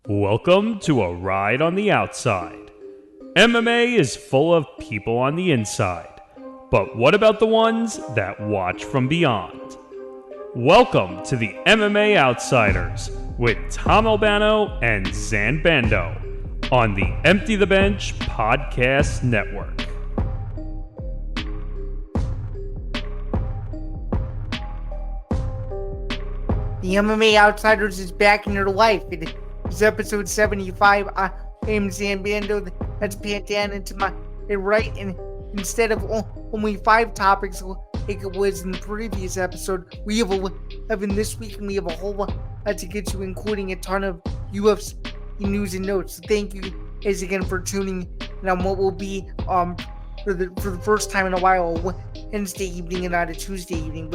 Welcome to a ride on the outside. MMA is full of people on the inside, but what about the ones that watch from beyond? Welcome to the MMA Outsiders with Tom Albano and Zan Bando on the Empty the Bench Podcast Network. The MMA Outsiders is back in your life. It is episode 75. I am Zan Bando. That's Pat Yan. And to my right, and instead of only 5 topics like it was in the previous episode, we have 11 this week, and we have a whole lot to get to, including a ton of UFC news and notes. So thank you guys again for tuning in on what will be for the first time in a while, a Wednesday evening and not a Tuesday evening.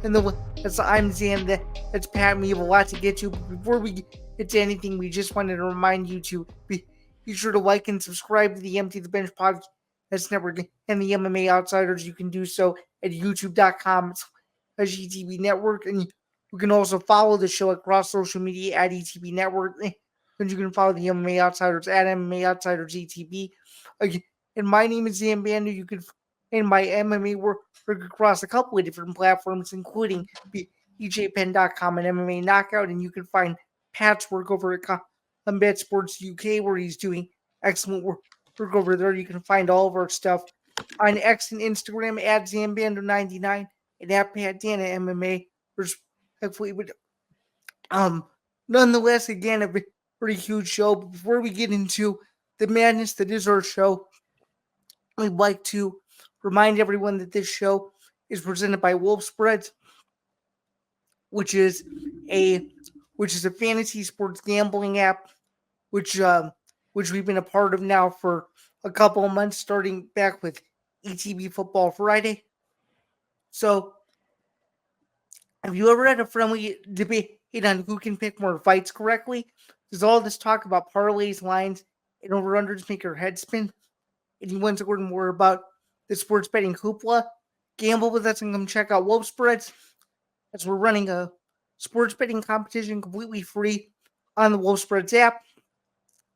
I'm Zan, that's Pat, and we have a lot to get to. But before we get to anything, we just wanted to remind you to be sure to like and subscribe to the Empty the Bench Podcast Network and the MMA Outsiders. You can do so at youtube.com/ETB Network, and you can also follow the show across social media at ETB Network, and you can follow the MMA Outsiders at MMA Outsiders ETB. And my name is Zan Bando. You can find my MMA work across a couple of different platforms, including EJPen.com and MMA Knockout, and you can find Pat's work over at Combat Sports UK, where he's doing excellent work over there. You can find all of our stuff on X and Instagram at ZanBando99 and at PatDanna MMA, respectfully. But nonetheless, again, a pretty huge show. But before we get into the madness that is our show, we'd like to remind everyone that this show is presented by Wolf Spreads, which is a fantasy sports gambling app, which we've been a part of now for a couple of months, starting back with ETB Football Friday. So, have you ever had a friendly debate on who can pick more fights correctly? Does all this talk about parlays, lines, and over-unders make your head spin? And you want to learn more about the sports betting hoopla? Gamble with us and come check out Wolf Spreads, as we're running a sports betting competition completely free on the Wolf Spreads app.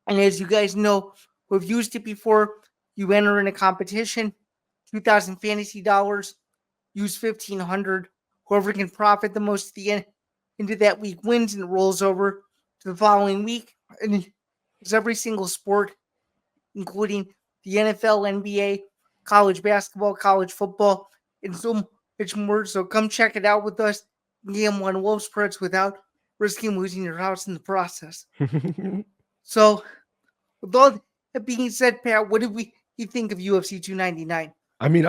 And as you guys know, who have used it before, you enter in a competition, $2,000 fantasy dollars, use $1,500. Whoever can profit the most at the end into that week wins, and it rolls over to the following week. And it's every single sport, including the NFL, NBA, college basketball, college football, and so much more. So come check it out with us. Gamble on Wolf Spreads without risking losing your house in the process. So, with all that being said, Pat, what did you think of UFC 299? I mean,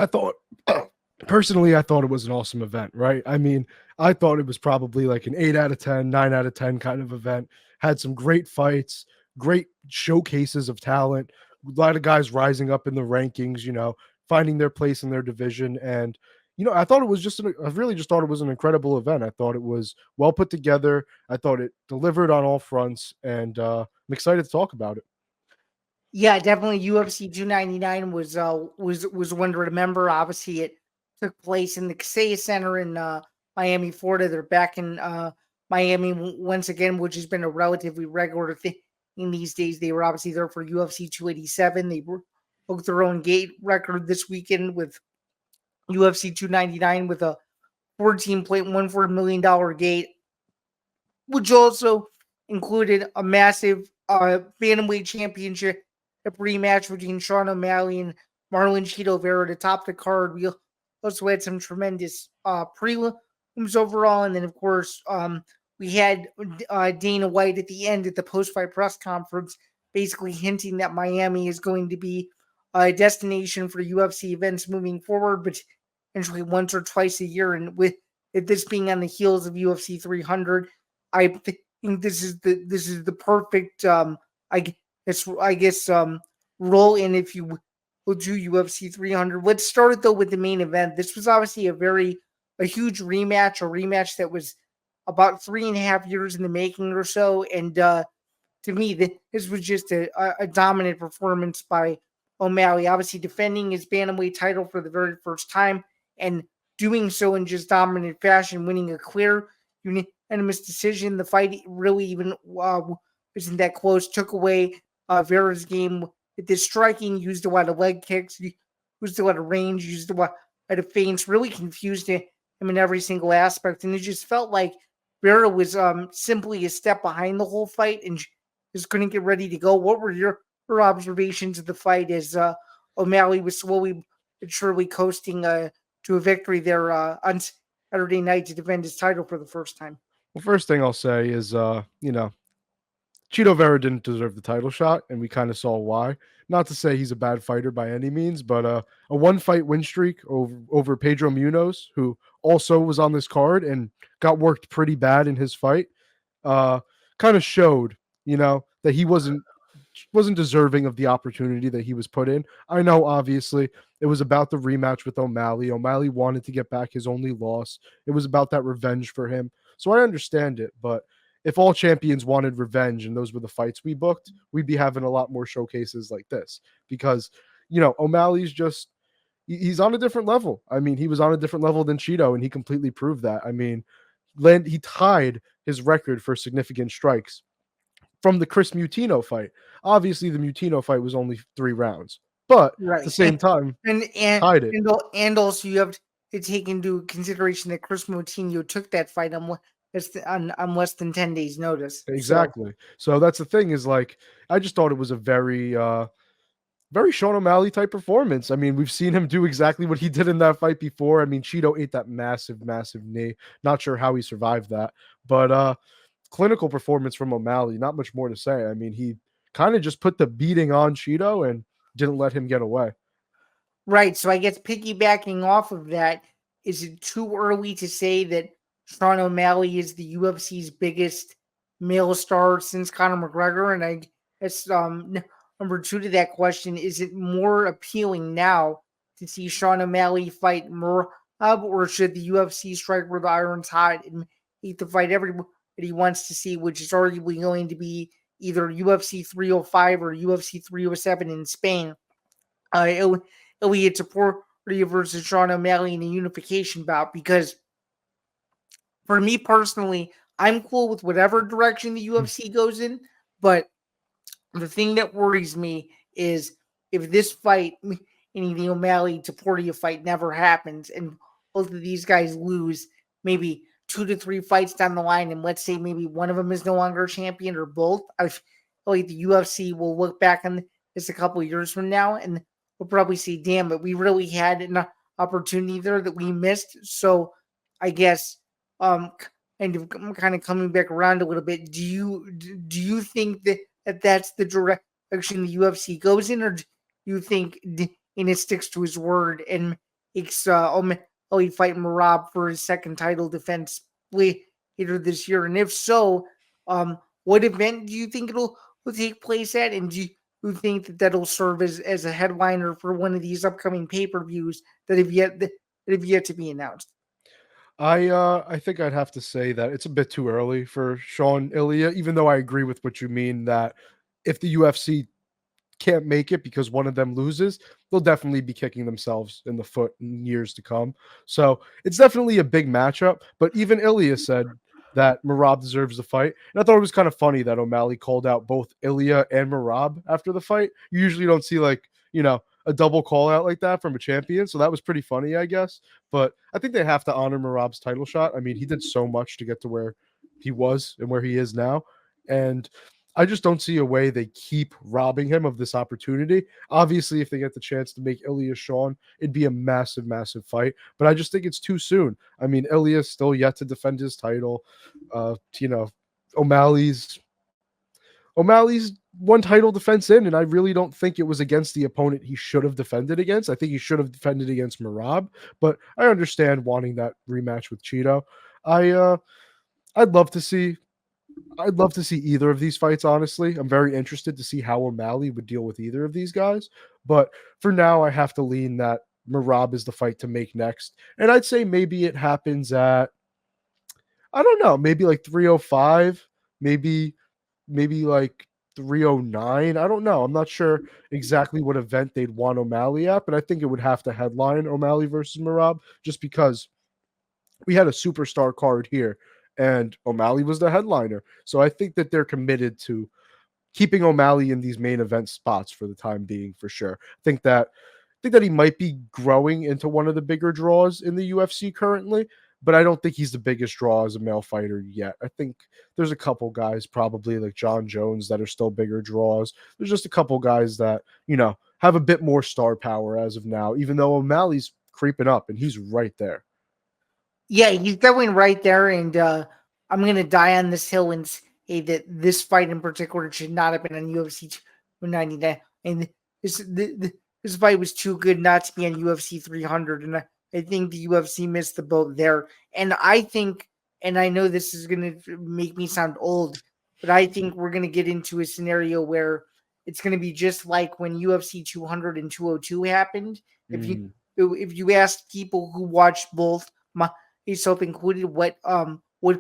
personally, I thought it was an awesome event, right? I mean, I thought it was probably like an 8 out of 10, 9 out of 10 kind of event. Had some great fights, great showcases of talent, a lot of guys rising up in the rankings, finding their place in their division. And, I thought it was I really just thought it was an incredible event. I thought it was well put together. I thought it delivered on all fronts, and I'm excited to talk about it. Yeah, definitely. UFC 299 was one to remember. Obviously, it took place in the Kaseya Center in Miami, Florida. They're back in Miami once again, which has been a relatively regular thing in these days. They were obviously there for UFC 287. They broke their own gate record this weekend with UFC 299 with a $14.14 million gate, which also included a massive bantamweight championship rematch between Sean O'Malley and Marlon Chito Vera to top the card. We also had some tremendous prelims overall, and then of course we had Dana White at the end at the post-fight press conference basically hinting that Miami is going to be a destination for UFC events moving forward, but essentially once or twice a year. And with this being on the heels of UFC 300, I think this is the perfect roll in, if you will, do UFC 300. Let's start though with the main event. This was obviously a huge rematch that was about 3.5 years in the making or so. And to me, this was just a dominant performance by O'Malley, obviously defending his bantamweight title for the very first time and doing so in just dominant fashion, winning a clear unanimous decision. The fight really even isn't that close. Took away Vera's game with his striking, used a lot of leg kicks, used a lot of range, used a lot of feints, really confused him in every single aspect. And it just felt like Vera was simply a step behind the whole fight and just couldn't get ready to go. What were your observations of the fight as O'Malley was slowly but surely coasting to a victory there on Saturday night to defend his title for the first time? Well, first thing I'll say is, Chito Vera didn't deserve the title shot, and we kind of saw why. Not to say he's a bad fighter by any means, but a one-fight win streak over Pedro Munoz, who also was on this card and got worked pretty bad in his fight, kind of showed, that he wasn't deserving of the opportunity that he was put in. I know, obviously, it was about the rematch with O'Malley. O'Malley wanted to get back his only loss. It was about that revenge for him. So I understand it, but if all champions wanted revenge and those were the fights we booked, we'd be having a lot more showcases like this because, O'Malley's just, he's on a different level. I mean, he was on a different level than Chito, and he completely proved that. I mean, he tied his record for significant strikes from the Chris Mutino fight. Obviously, the Mutino fight was only 3 rounds, but at the same time, and tied it. And also, you have to take into consideration that Chris Mutino took that fight on less than 10 days' notice. Exactly. So that's the thing is, like, I just thought it was a very, very Sean O'Malley type performance. I mean, we've seen him do exactly what he did in that fight before. I mean, Chito ate that massive, massive knee. Not sure how he survived that, but clinical performance from O'Malley. Not much more to say. I mean, he kind of just put the beating on Chito and didn't let him get away. Right. So I guess piggybacking off of that, is it too early to say that Sean O'Malley is the UFC's biggest male star since Conor McGregor? And I guess number 2 to that question, is it more appealing now to see Sean O'Malley fight Merab, or should the UFC strike where the iron's hot and eat the fight everybody wants to see, which is arguably going to be either UFC 305 or UFC 307 in Spain? Ilia Topuria versus Sean O'Malley in a unification bout, because for me personally, I'm cool with whatever direction the UFC goes in, but the thing that worries me is if this fight, meaning the O'Malley-Topuria fight, never happens and both of these guys lose maybe 2 to 3 fights down the line, and let's say maybe one of them is no longer a champion or both, I feel like the UFC will look back on this a couple of years from now and we'll probably say, damn, but we really had an opportunity there that we missed. So I guess kind of coming back around a little bit, do you think that that's the direction the UFC goes in, or do you think it sticks to his word and makes O'Malley fight Merab for his second title defense later this year? And if so, what event do you think will take place at, and do you think that that'll serve as a headliner for one of these upcoming pay-per-views that have yet to be announced? I think I'd have to say that it's a bit too early for Sean Ilia, even though I agree with what you mean that if the UFC can't make it because one of them loses, they'll definitely be kicking themselves in the foot in years to come. So it's definitely a big matchup, but even Ilia said that Merab deserves the fight. And I thought it was kind of funny that O'Malley called out both Ilia and Merab after the fight. You usually don't see a double call out like that from a champion. So that was pretty funny, I guess. But I think they have to honor Merab's title shot. I mean, he did so much to get to where he was and where he is now. And I just don't see a way they keep robbing him of this opportunity. Obviously, if they get the chance to make Ilia Sean, it'd be a massive, massive fight. But I just think it's too soon. I mean, Ilia's still yet to defend his title. O'Malley's one title defense in, and I really don't think it was against the opponent he should have defended against. I think he should have defended against Merab, but I understand wanting that rematch with Chito. I'd love to see either of these fights, honestly. I'm very interested to see how O'Malley would deal with either of these guys, but for now I have to lean that Merab is the fight to make next. And I'd say maybe it happens at, I don't know, maybe like 305, maybe like 309. I don't know. I'm not sure exactly what event they'd want O'Malley at, but I think it would have to headline O'Malley versus Merab just because we had a superstar card here and O'Malley was the headliner. So I think that they're committed to keeping O'Malley in these main event spots for the time being, for sure. I think that he might be growing into one of the bigger draws in the UFC currently, but I don't think he's the biggest draw as a male fighter yet. I think there's a couple guys probably like John Jones that are still bigger draws. There's just a couple guys that, have a bit more star power as of now, even though O'Malley's creeping up and he's right there. Yeah, he's definitely right there, and I'm going to die on this hill and say that this fight in particular should not have been on UFC 299, and this fight was too good not to be on UFC 300, and I think the UFC missed the boat there. And I think, and I know this is going to make me sound old, but I think we're going to get into a scenario where it's going to be just like when UFC 200 and 202 happened. If you asked people who watched both, myself included, what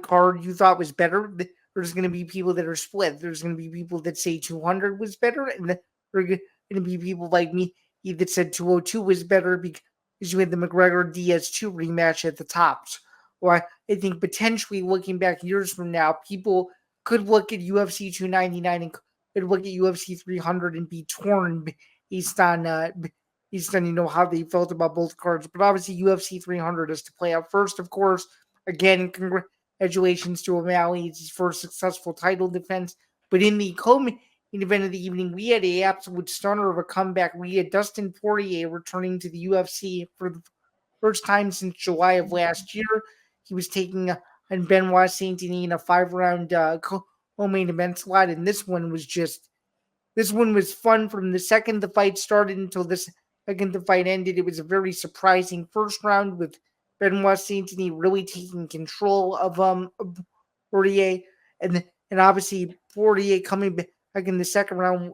card you thought was better, there's going to be people that are split. There's going to be people that say 200 was better, and there are going to be people like me that said 202 was better because you had the McGregor Diaz 2 rematch at the tops. Or I think potentially looking back years from now, people could look at UFC 299 and could look at UFC 300 and be torn based on how they felt about both cards. But obviously UFC 300 is to play out first, of course. Again, congratulations to O'Malley. It's his first successful title defense. But in the co-main event of the evening, we had an absolute stunner of a comeback. We had Dustin Poirier returning to the UFC for the first time since July of last year. He was taking on Benoit Saint-Denis in a 5-round co-main event slot, and this one was fun from the second the fight started until the second the fight ended. It was a very surprising first round with Benoit Saint-Denis really taking control of Poirier, and obviously Poirier coming back in the second round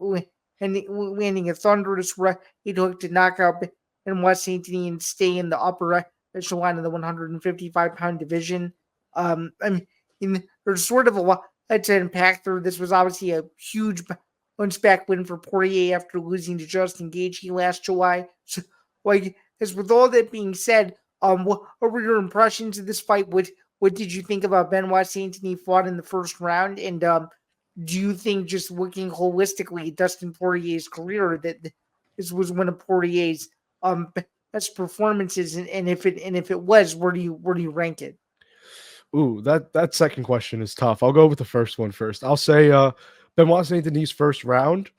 and landing a thunderous right hook to knock out Benoit Saint-Denis and stay in the upper echelon of the 155-pound division. There's sort of a lot to unpack there. This was obviously a huge bounce-back win for Poirier after losing to Justin Gaethje last July. So, as with all that being said, what were your impressions of this fight? What did you think about Benoit Saint-Denis fought in the first round? And do you think, just looking holistically at Dustin Poirier's career, that this was one of Poirier's best performances? And if it was, where do you rank it? Ooh, that second question is tough. I'll go with the first one first. I'll say Benoit Saint-Denis' first round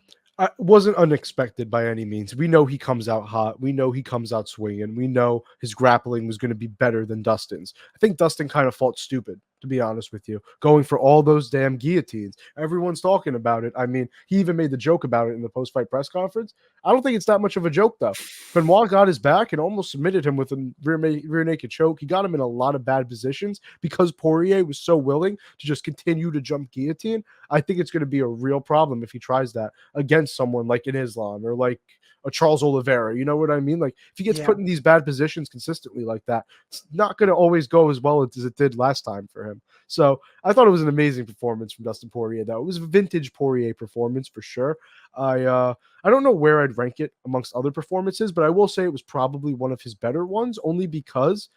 wasn't unexpected by any means. We know he comes out hot. We know he comes out swinging. We know his grappling was going to be better than Dustin's. I think Dustin kind of fought stupid, to be honest with you, going for all those damn guillotines. Everyone's talking about it. I mean, he even made the joke about it in the post-fight press conference. I don't think it's that much of a joke, though. Benoit got his back and almost submitted him with a rear naked choke. He got him in a lot of bad positions because Poirier was so willing to just continue to jump guillotine. I think it's going to be a real problem if he tries that against someone like an Islam or like a Charles Oliveira. You know what I mean? Like, if he gets put in these bad positions consistently like that, it's not going to always go as well as it did last time for him. So I thought it was an amazing performance from Dustin Poirier, though. It was a vintage Poirier performance for sure. I don't know where I'd rank it amongst other performances, but I will say it was probably one of his better ones, only because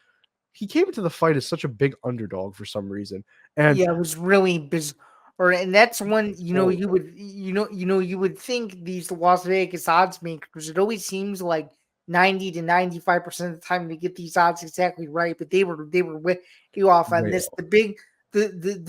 he came into the fight as such a big underdog for some reason. And it was really bizarre. And that's one, you would think these Las Vegas odds makers, it always seems like 90 to 95% of the time they get these odds exactly right, but they were way off on this. The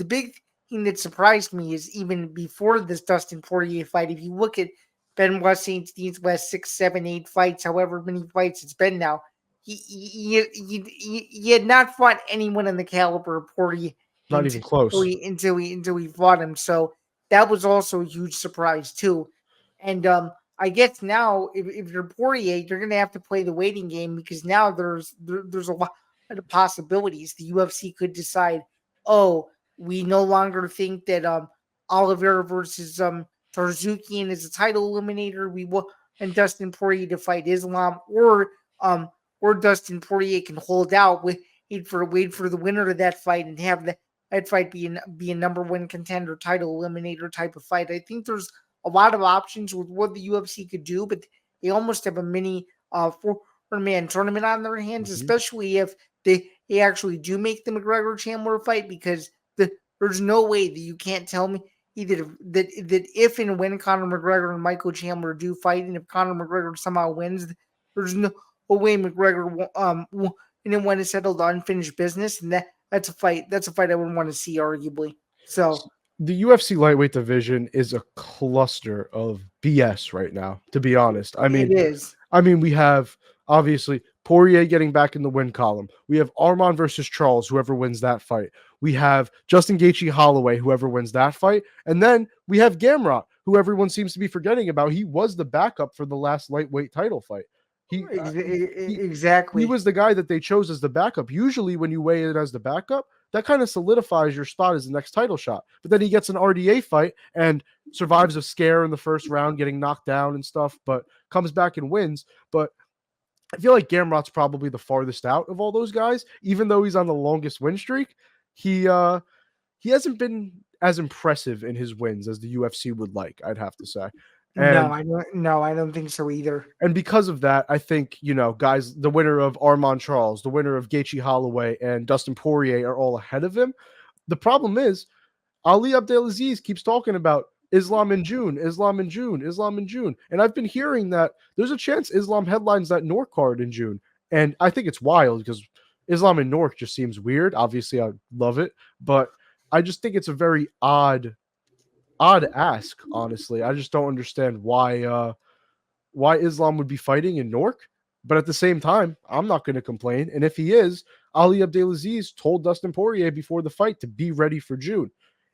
big thing that surprised me is even before this Dustin Poirier fight, if you look at Benoit Saint-Denis' last 6, 7, 8 fights, however many fights it's been now, he had not fought anyone in the caliber of Poirier. Not even close. Until he fought him. So that was also a huge surprise too. And I guess now if you're Poirier, you're going to have to play the waiting game, because now there's a lot of possibilities. The UFC could decide, we no longer think that Oliveira versus Tarzukian is a title eliminator. We will and Dustin Poirier to fight Islam, or Dustin Poirier can hold out, wait for the winner of that fight and have that fight be a number one contender, title eliminator type of fight. I think there's a lot of options with what the UFC could do, but they almost have a mini 4-man tournament on their hands, especially if they actually do make the McGregor Chandler fight, because there's no way that you can't tell me that if and when Conor McGregor and Michael Chandler do fight, and if Conor McGregor somehow wins, there's no way McGregor didn't want to settle to unfinished business, and that's a fight I wouldn't want to see, arguably. So the UFC lightweight division is a cluster of BS right now, to be honest. it is. We have obviously Poirier getting back in the win column. We have Arman versus Charles, whoever wins that fight. We have Justin Gaethje Holloway, whoever wins that fight. And then we have Gamrot, who everyone seems to be forgetting about. He was the backup for the last lightweight title fight. Exactly. He was the guy that they chose as the backup. Usually when you weigh in as the backup, that kind of solidifies your spot as the next title shot. But then he gets an RDA fight and survives a scare in the first round, getting knocked down and stuff, but comes back and wins. But I feel like Gamrot's probably the farthest out of all those guys, even though he's on the longest win streak. He hasn't been as impressive in his wins as the UFC would like, I'd have to say. And I don't think so either. And because of that, I think, guys, the winner of Arman Charles, the winner of Gaethje Holloway, and Dustin Poirier are all ahead of him. The problem is, Ali Abdelaziz keeps talking about Islam in June. And I've been hearing that there's a chance Islam headlines that Newark card in June. And I think it's wild because Islam in Newark just seems weird. Obviously, I love it, but I just think it's a very odd ask, honestly. I just don't understand why Islam would be fighting in Newark. But at the same time, I'm not going to complain. And if he is, Ali Abdelaziz told Dustin Poirier before the fight to be ready for June.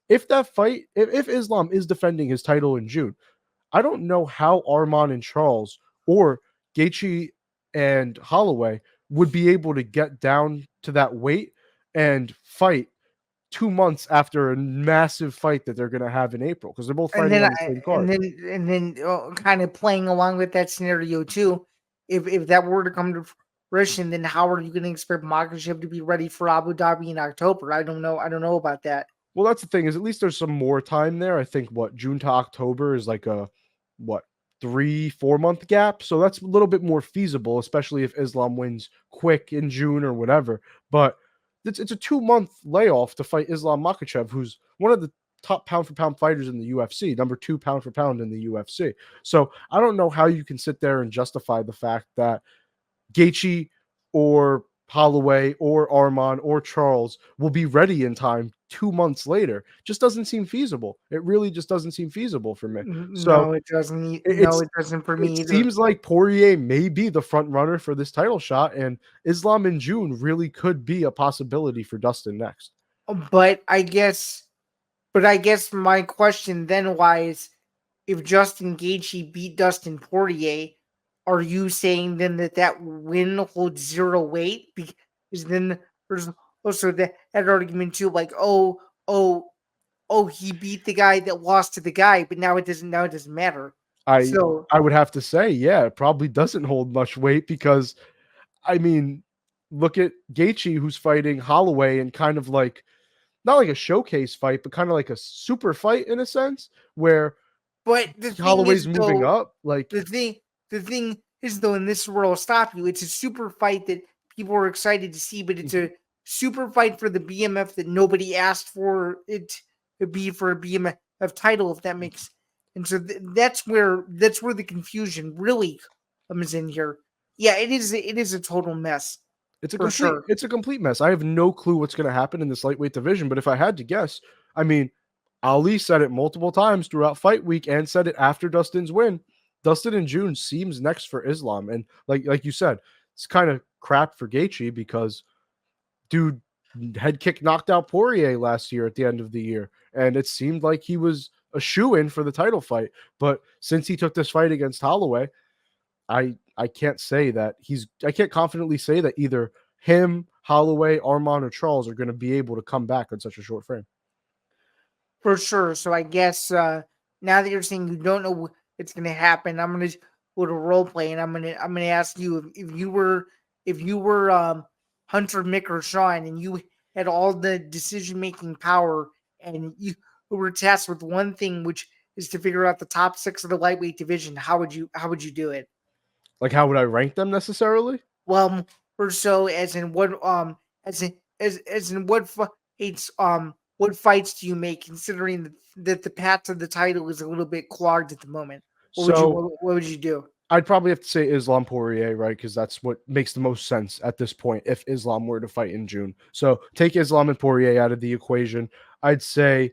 If Islam is defending his title in June, I don't know how Arman and Charles or Gaethje and Holloway would be able to get down to that weight and fight 2 months after a massive fight that they're going to have in April, because they're both fighting on the same card. And then kind of playing along with that scenario too, if that were to come to fruition, then how are you going to expect Makhachev to be ready for Abu Dhabi in October? I don't know about that. Well, that's the thing, is at least there's some more time there. I think June to October is like a 3-4 month gap. So that's a little bit more feasible, especially if Islam wins quick in June or whatever. But it's a 2-month layoff to fight Islam Makhachev, who's one of the top pound for pound fighters in the UFC, number 2 pound for pound in the UFC. So I don't know how you can sit there and justify the fact that Gaethje or Holloway or Arman or Charles will be ready in time 2 months later. Just doesn't seem feasible. It really just doesn't seem feasible for me. No, it doesn't. It doesn't for me either. It seems like Poirier may be the front runner for this title shot, and Islam in June really could be a possibility for Dustin next. But I guess my question then lies, if Justin Gaethje beat Dustin Poirier, are you saying then that win holds zero weight? Because then there's also that argument too, like, he beat the guy that lost to the guy, but now it doesn't matter. I would have to say, yeah, it probably doesn't hold much weight, because I mean, look at Gaethje, who's fighting Holloway in kind of like, not like a showcase fight, but kind of like a super fight in a sense, where Holloway's moving up. Like the thing is, though, and this is where I'll stop you, it's a super fight that people are excited to see, but it's a super fight for the BMF that nobody asked for it to be for a BMF title, if that makes. And so that's where the confusion really comes in here. Yeah, it is a total mess. It's a complete mess. I have no clue what's going to happen in this lightweight division, but if I had to guess, I mean, Ali said it multiple times throughout fight week and said it after Dustin's win. Dustin in June seems next for Islam. And like you said, it's kind of crap for Gaethje, because dude head kick knocked out Poirier last year at the end of the year, and it seemed like he was a shoe-in for the title fight. But since he took this fight against Holloway, I can't confidently say that either him, Holloway, Arman, or Charles are going to be able to come back on such a short frame. For sure. So I guess now that you're saying you don't know it's going to happen, I'm going to go to role play, and I'm going to ask you, if you were Hunter, Mick, or Sean, and you had all the decision-making power, and you were tasked with one thing, which is to figure out the top 6 of the lightweight division, how would you do it? Like, how would I rank them necessarily? Well, or so as in what as in what fights what fights do you make, considering that the path to the title is a little bit clogged at the moment? What would you do? I'd probably have to say Islam Poirier, right? Because that's what makes the most sense at this point if Islam were to fight in June. So take Islam and Poirier out of the equation. I'd say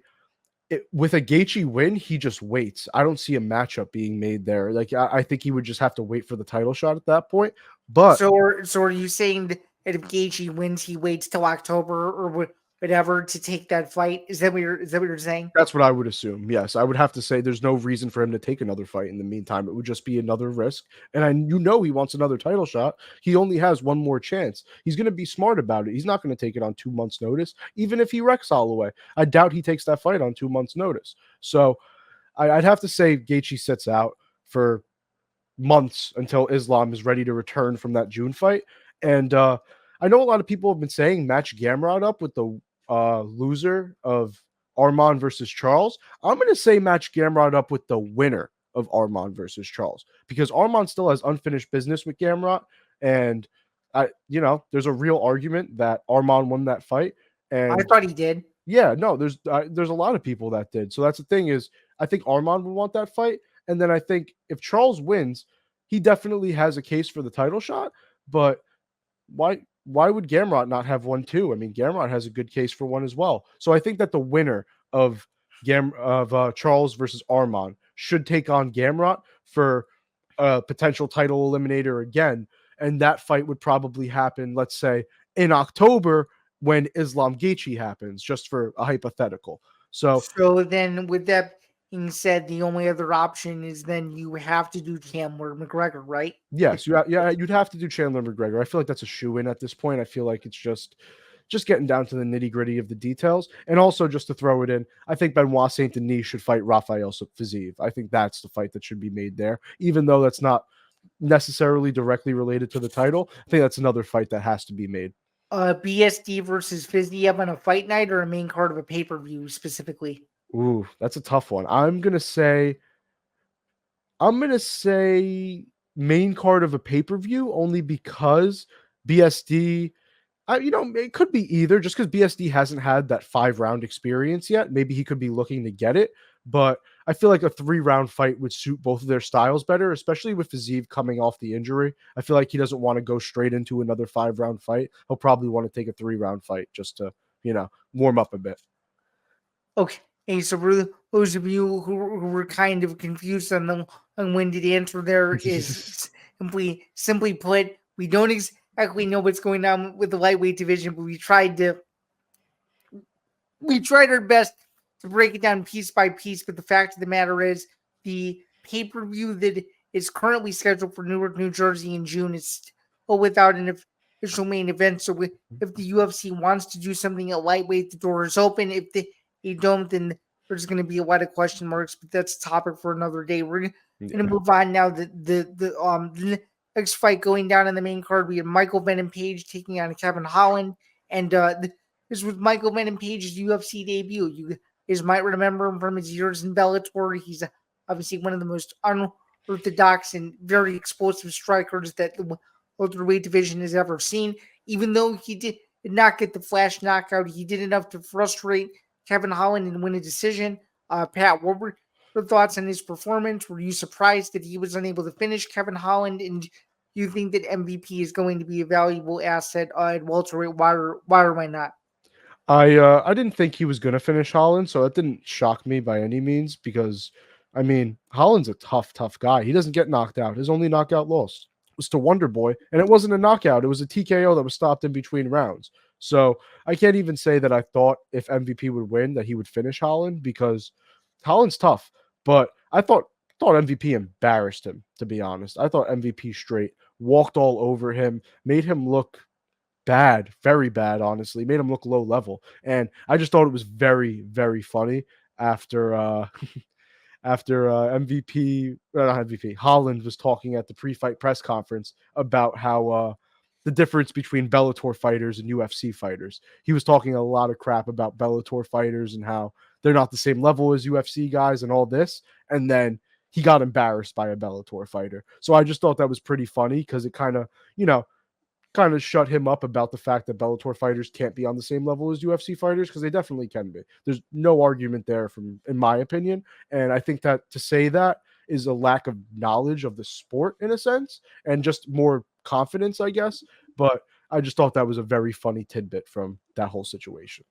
with a Gaethje win, he just waits. I don't see a matchup being made there. Like I think he would just have to wait for the title shot at that point. But so are you saying that if Gaethje wins, he waits till October or whatever to take that fight? Is that what you're saying? That's what I would assume. Yes, I would have to say there's no reason for him to take another fight in the meantime. It would just be another risk. And he wants another title shot. He only has one more chance. He's going to be smart about it. He's not going to take it on 2 months' notice, even if he wrecks Holloway. I doubt he takes that fight on 2 months' notice. So I'd have to say Gaethje sits out for months until Islam is ready to return from that June fight. And I know a lot of people have been saying match Gamrot up with the loser of Arman versus Charles. I'm going to say match Gamrot up with the winner of Arman versus Charles, because Arman still has unfinished business with Gamrot. And there's a real argument that Arman won that fight. And I thought he did. Yeah, no, there's a lot of people that did. So that's the thing is, I think Arman would want that fight. And then I think if Charles wins, he definitely has a case for the title shot. But why would Gamrot not have one too? I mean, Gamrot has a good case for one as well. So I think that the winner of Charles versus Arman should take on Gamrot for a potential title eliminator again. And that fight would probably happen, let's say, in October when Islam Gaethje happens, just for a hypothetical. So then with that being said, the only other option is then you have to do Chandler McGregor, right? Yes, you'd have to do Chandler McGregor. I feel like that's a shoe-in at this point. I feel like it's just getting down to the nitty-gritty of the details. And also, just to throw it in, I think Benoit Saint-Denis should fight Rafael Fiziev. I think that's the fight that should be made there, even though that's not necessarily directly related to the title. I think that's another fight that has to be made. BSD versus Fiziev on a fight night or a main card of a pay-per-view specifically? Ooh, that's a tough one. I'm gonna say main card of a pay-per-view, only because BSD, it could be either, just because BSD hasn't had that 5-round experience yet. Maybe he could be looking to get it, but I feel like a 3-round fight would suit both of their styles better, especially with Fiziev coming off the injury. I feel like he doesn't want to go straight into another 5-round fight. He'll probably want to take a 3-round fight just to, warm up a bit. Okay. Hey, so for those of you who were kind of confused on when the answer there is simply put, we don't exactly know what's going on with the lightweight division, but we tried our best to break it down piece by piece. But the fact of the matter is, the pay-per-view that is currently scheduled for Newark, New Jersey in June is still without an official main event. So if the UFC wants to do something at lightweight, the door is open. If they don't, then there's going to be a lot of question marks, but that's a topic for another day. We're going to move on now. The next fight going down in the main card, we have Michael Venom Page taking on Kevin Holland, and this was Michael Venom Page's UFC debut. You guys might remember him from his years in Bellator. He's obviously one of the most unorthodox and very explosive strikers that the welterweight division has ever seen. Even though he did not get the flash knockout, he did enough to frustrate Kevin Holland and win a decision. Pat, what were your thoughts on his performance? Were you surprised that he was unable to finish Kevin Holland? And do you think that MVP is going to be a valuable asset at welterweight? Why or why not? I didn't think he was going to finish Holland, so that didn't shock me by any means, because, I mean, Holland's a tough guy. He doesn't get knocked out. His only knockout loss was to Wonder Boy, and it wasn't a knockout. It was a TKO that was stopped in between rounds. So I can't even say that I thought if MVP would win that he would finish Holland, because Holland's tough. But I thought MVP embarrassed him, to be honest. I thought MVP straight walked all over him, made him look bad, very bad, honestly, made him look low level. And I just thought it was very, very funny after Holland was talking at the pre-fight press conference about how the difference between Bellator fighters and UFC fighters. He was talking a lot of crap about Bellator fighters and how they're not the same level as UFC guys and all this. And then he got embarrassed by a Bellator fighter. So I just thought that was pretty funny, because it kind of, kind of shut him up about the fact that Bellator fighters can't be on the same level as UFC fighters, because they definitely can be. There's no argument there in my opinion. And I think that to say that is a lack of knowledge of the sport in a sense, and just more confidence, I guess. But I just thought that was a very funny tidbit from that whole situation.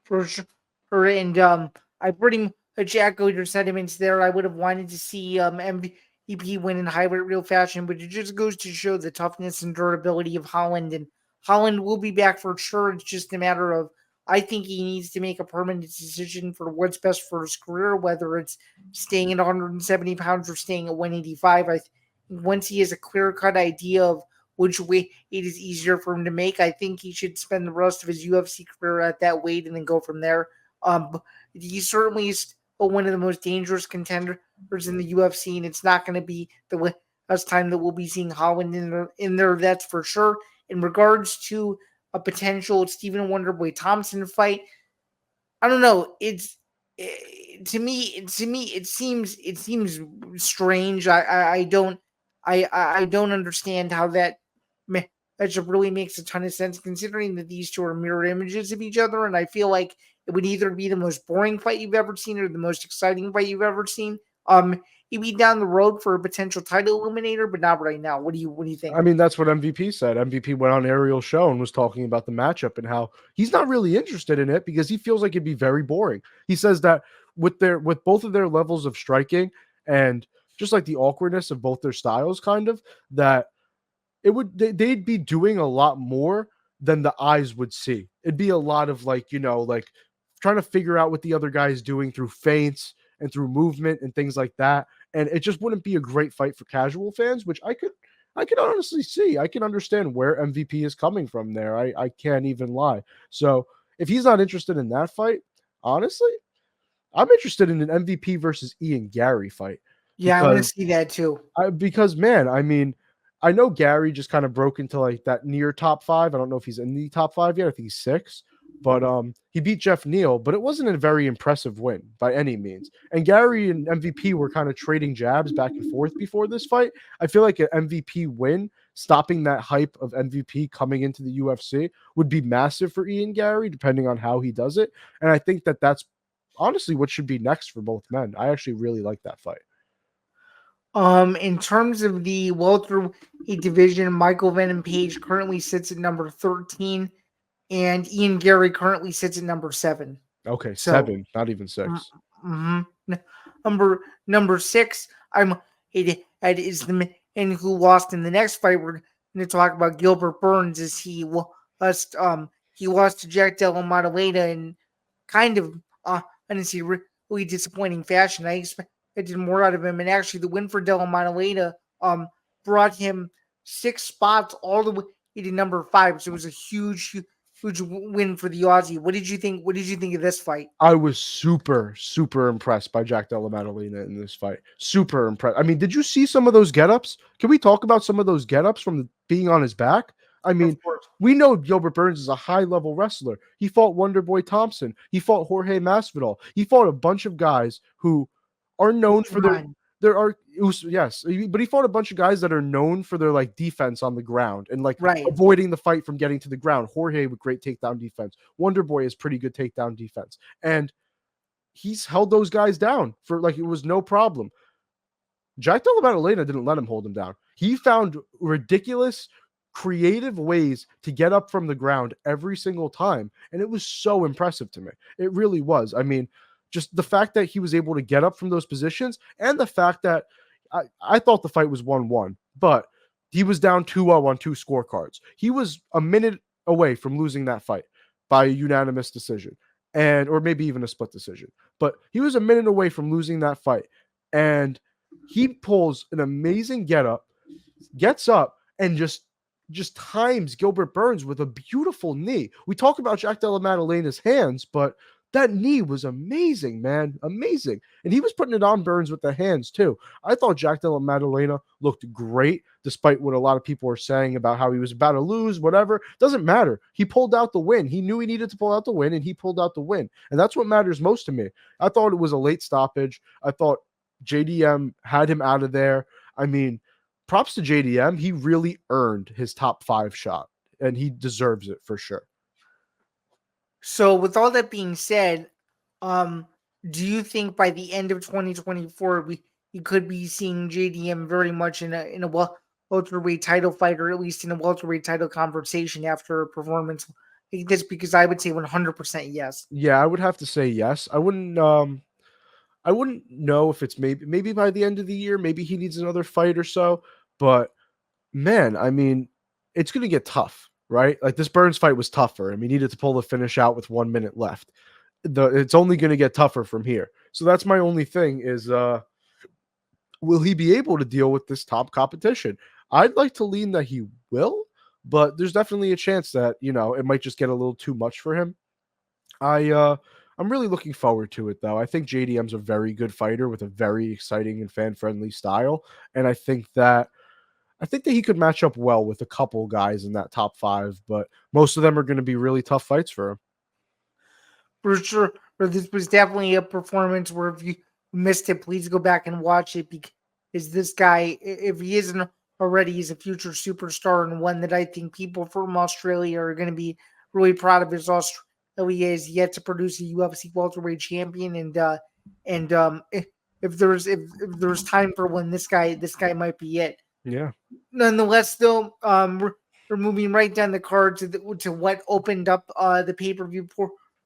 For sure. And I pretty much echo your sentiments there. I would have wanted to see MVP win in highlight reel fashion, but it just goes to show the toughness and durability of Holland. And Holland will be back for sure. It's just a matter of, I think he needs to make a permanent decision for what's best for his career, whether it's staying at 170 pounds or staying at 185. I think once he has a clear-cut idea of which weight it is easier for him to make, I think he should spend the rest of his UFC career at that weight and then go from there. He certainly is one of the most dangerous contenders in the UFC, and it's not going to be the last time that we'll be seeing Holland in there, that's for sure. In regards to a potential Stephen Wonderboy Thompson fight, I don't know. To me it seems strange. I don't understand how that matchup really makes a ton of sense, considering that these two are mirror images of each other. And I feel like it would either be the most boring fight you've ever seen or the most exciting fight you've ever seen. He'd be down the road for a potential title eliminator, but not right now. What do you think? I mean, that's what MVP said. MVP went on Ariel's show and was talking about the matchup and how he's not really interested in it because he feels like it'd be very boring. He says that with both of their levels of striking and just like the awkwardness of both their styles, kind of, that they'd be doing a lot more than the eyes would see. It'd be a lot of like trying to figure out what the other guy is doing through feints and through movement and things like that. And it just wouldn't be a great fight for casual fans, which I could honestly see. I can understand where MVP is coming from there. I can't even lie. So if he's not interested in that fight, honestly, I'm interested in an MVP versus Ian Gary fight. Yeah, I want to see that too. Because, man, I mean, I know Gary just kind of broke into like that near top 5. I don't know if he's in the top 5 yet. I think he's 6. But he beat Jeff Neal, but it wasn't a very impressive win by any means. And Gary and MVP were kind of trading jabs back and forth before this fight. I feel like an MVP win, stopping that hype of MVP coming into the UFC, would be massive for Ian Gary, depending on how he does it. And I think that that's honestly what should be next for both men. I actually really like that fight. In terms of the welterweight division, Michael Venom Page currently sits at number 13. And Ian Gary currently sits at number 7. Okay, so, 7, not even 6. Number 6, it is the man who lost in the next fight. We're going to talk about Gilbert Burns, as he lost to Jack Della Maddalena in kind of honestly really disappointing fashion. I expected more out of him, and actually the win for Della Maddalena brought him 6 spots all the way to number 5. So it was a huge win for the Aussie. What did you think? What did you think of this fight? I was super, super impressed by Jack Della Maddalena in this fight. Super impressed. I mean, did you see some of those get-ups? Can we talk about some of those get-ups from being on his back? I mean, we know Gilbert Burns is a high-level wrestler. He fought Wonderboy Thompson. He fought Jorge Masvidal. He fought a bunch of guys who are known for their yes, but he fought a bunch of guys that are known for their like defense on the ground and like avoiding the fight from getting to the ground. Jorge with great takedown defense. Wonderboy is pretty good takedown defense, and he's held those guys down for like it was no problem. Jack Della Maddalena didn't let him hold him down. He found ridiculous, creative ways to get up from the ground every single time, and it was so impressive to me. It really was. I mean, just the fact that he was able to get up from those positions, and the fact that I thought the fight was 1-1, but he was down 2-0 on 2 scorecards. He was a minute away from losing that fight by a unanimous decision, or maybe even a split decision. But he was a minute away from losing that fight, and he pulls an amazing gets up, and just times Gilbert Burns with a beautiful knee. We talk about Jack Della Maddalena's hands, but that knee was amazing, man. Amazing. And he was putting it on Burns with the hands, too. I thought Jack Della Maddalena looked great, despite what a lot of people were saying about how he was about to lose, whatever. Doesn't matter. He pulled out the win. He knew he needed to pull out the win, and he pulled out the win. And that's what matters most to me. I thought it was a late stoppage. I thought JDM had him out of there. I mean, props to JDM. He really earned his top 5 shot. and he deserves it for sure. So with all that being said, do you think by the end of 2024 we could be seeing JDM very much in a welterweight title fight, or at least in a welterweight title conversation after a performance like this? Because I would say 100% yes. Yeah, I would have to say yes. I wouldn't know if it's maybe by the end of the year, maybe he needs another fight or so, but man, I mean, it's going to get tough, right? Like this Burns fight was tougher, and we needed to pull the finish out with 1 minute left. It's only going to get tougher from here. So that's my only thing is, will he be able to deal with this top competition? I'd like to lean that he will, but there's definitely a chance that, it might just get a little too much for him. I'm really looking forward to it, though. I think JDM's a very good fighter with a very exciting and fan-friendly style, and I think that he could match up well with a couple guys in that top 5, but most of them are going to be really tough fights for him. For sure. But this was definitely a performance where if you missed it, please go back and watch it, because this guy, if he isn't already, he's a future superstar, and one that I think people from Australia are going to be really proud of. His Australia is yet to produce a UFC welterweight champion, and if there's time for one, this guy might be it. Yeah. Nonetheless, though, we're moving right down the card to what opened up the pay-per-view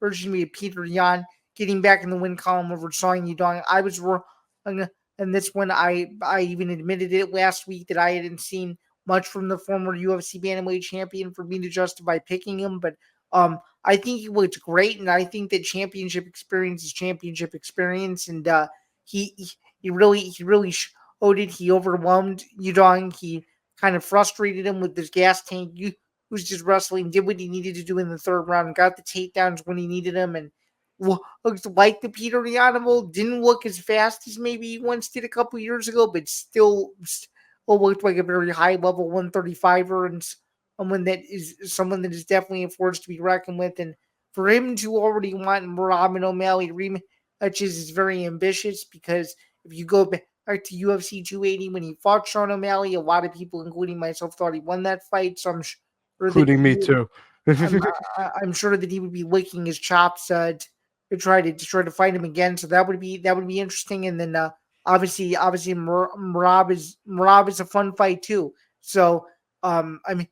portion. We had Petr Yan getting back in the win column over Zain and Pat. I was wrong, and this one I even admitted it last week that I hadn't seen much from the former UFC bantamweight champion for me to justify picking him, but I think he looked great, and I think that championship experience is championship experience, and he really showed it. He overwhelmed Yudong. He kind of frustrated him with this gas tank. He was just wrestling, did what he needed to do in the third round, got the takedowns when he needed them, and looked like the Petr Yan. Didn't look as fast as maybe he once did a couple years ago, but still looked like a very high level 135er, and someone that is definitely a force to be reckoned with. And for him to already want Muhammad O'Malley rematches is very ambitious, because if you go back to UFC 280 when he fought Sean O'Malley, a lot of people, including myself, thought he won that fight. So I'm sure, including me too. I'm sure that he would be licking his chops to try to fight him again. So that would be interesting. And then obviously Merab is a fun fight too. So I mean,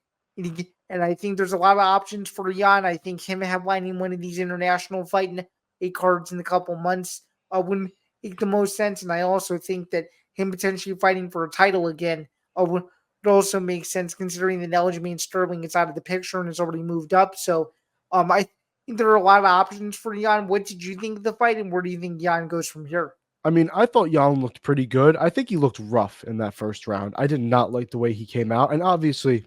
and I think there's a lot of options for Yan. I think him headlining one of these international fight cards in a couple months wouldn't make the most sense. And I also think that him potentially fighting for a title again would also make sense, considering that Aljamain Sterling is out of the picture and has already moved up. So I think there are a lot of options for Yan. What did you think of the fight, and where do you think Yan goes from here? I mean, I thought Yan looked pretty good. I think he looked rough in that first round. I did not like the way he came out. And obviously,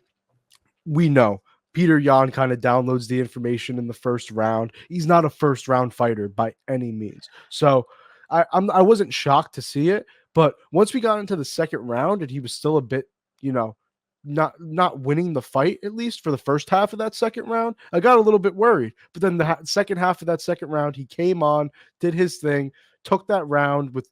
we know Petr Yan kind of downloads the information in the first round. He's not a first round fighter by any means. So I wasn't shocked to see it. But once we got into the second round and he was still a bit, not winning the fight, at least for the first half of that second round, I got a little bit worried. But then the second half of that second round, he came on, did his thing, took that round with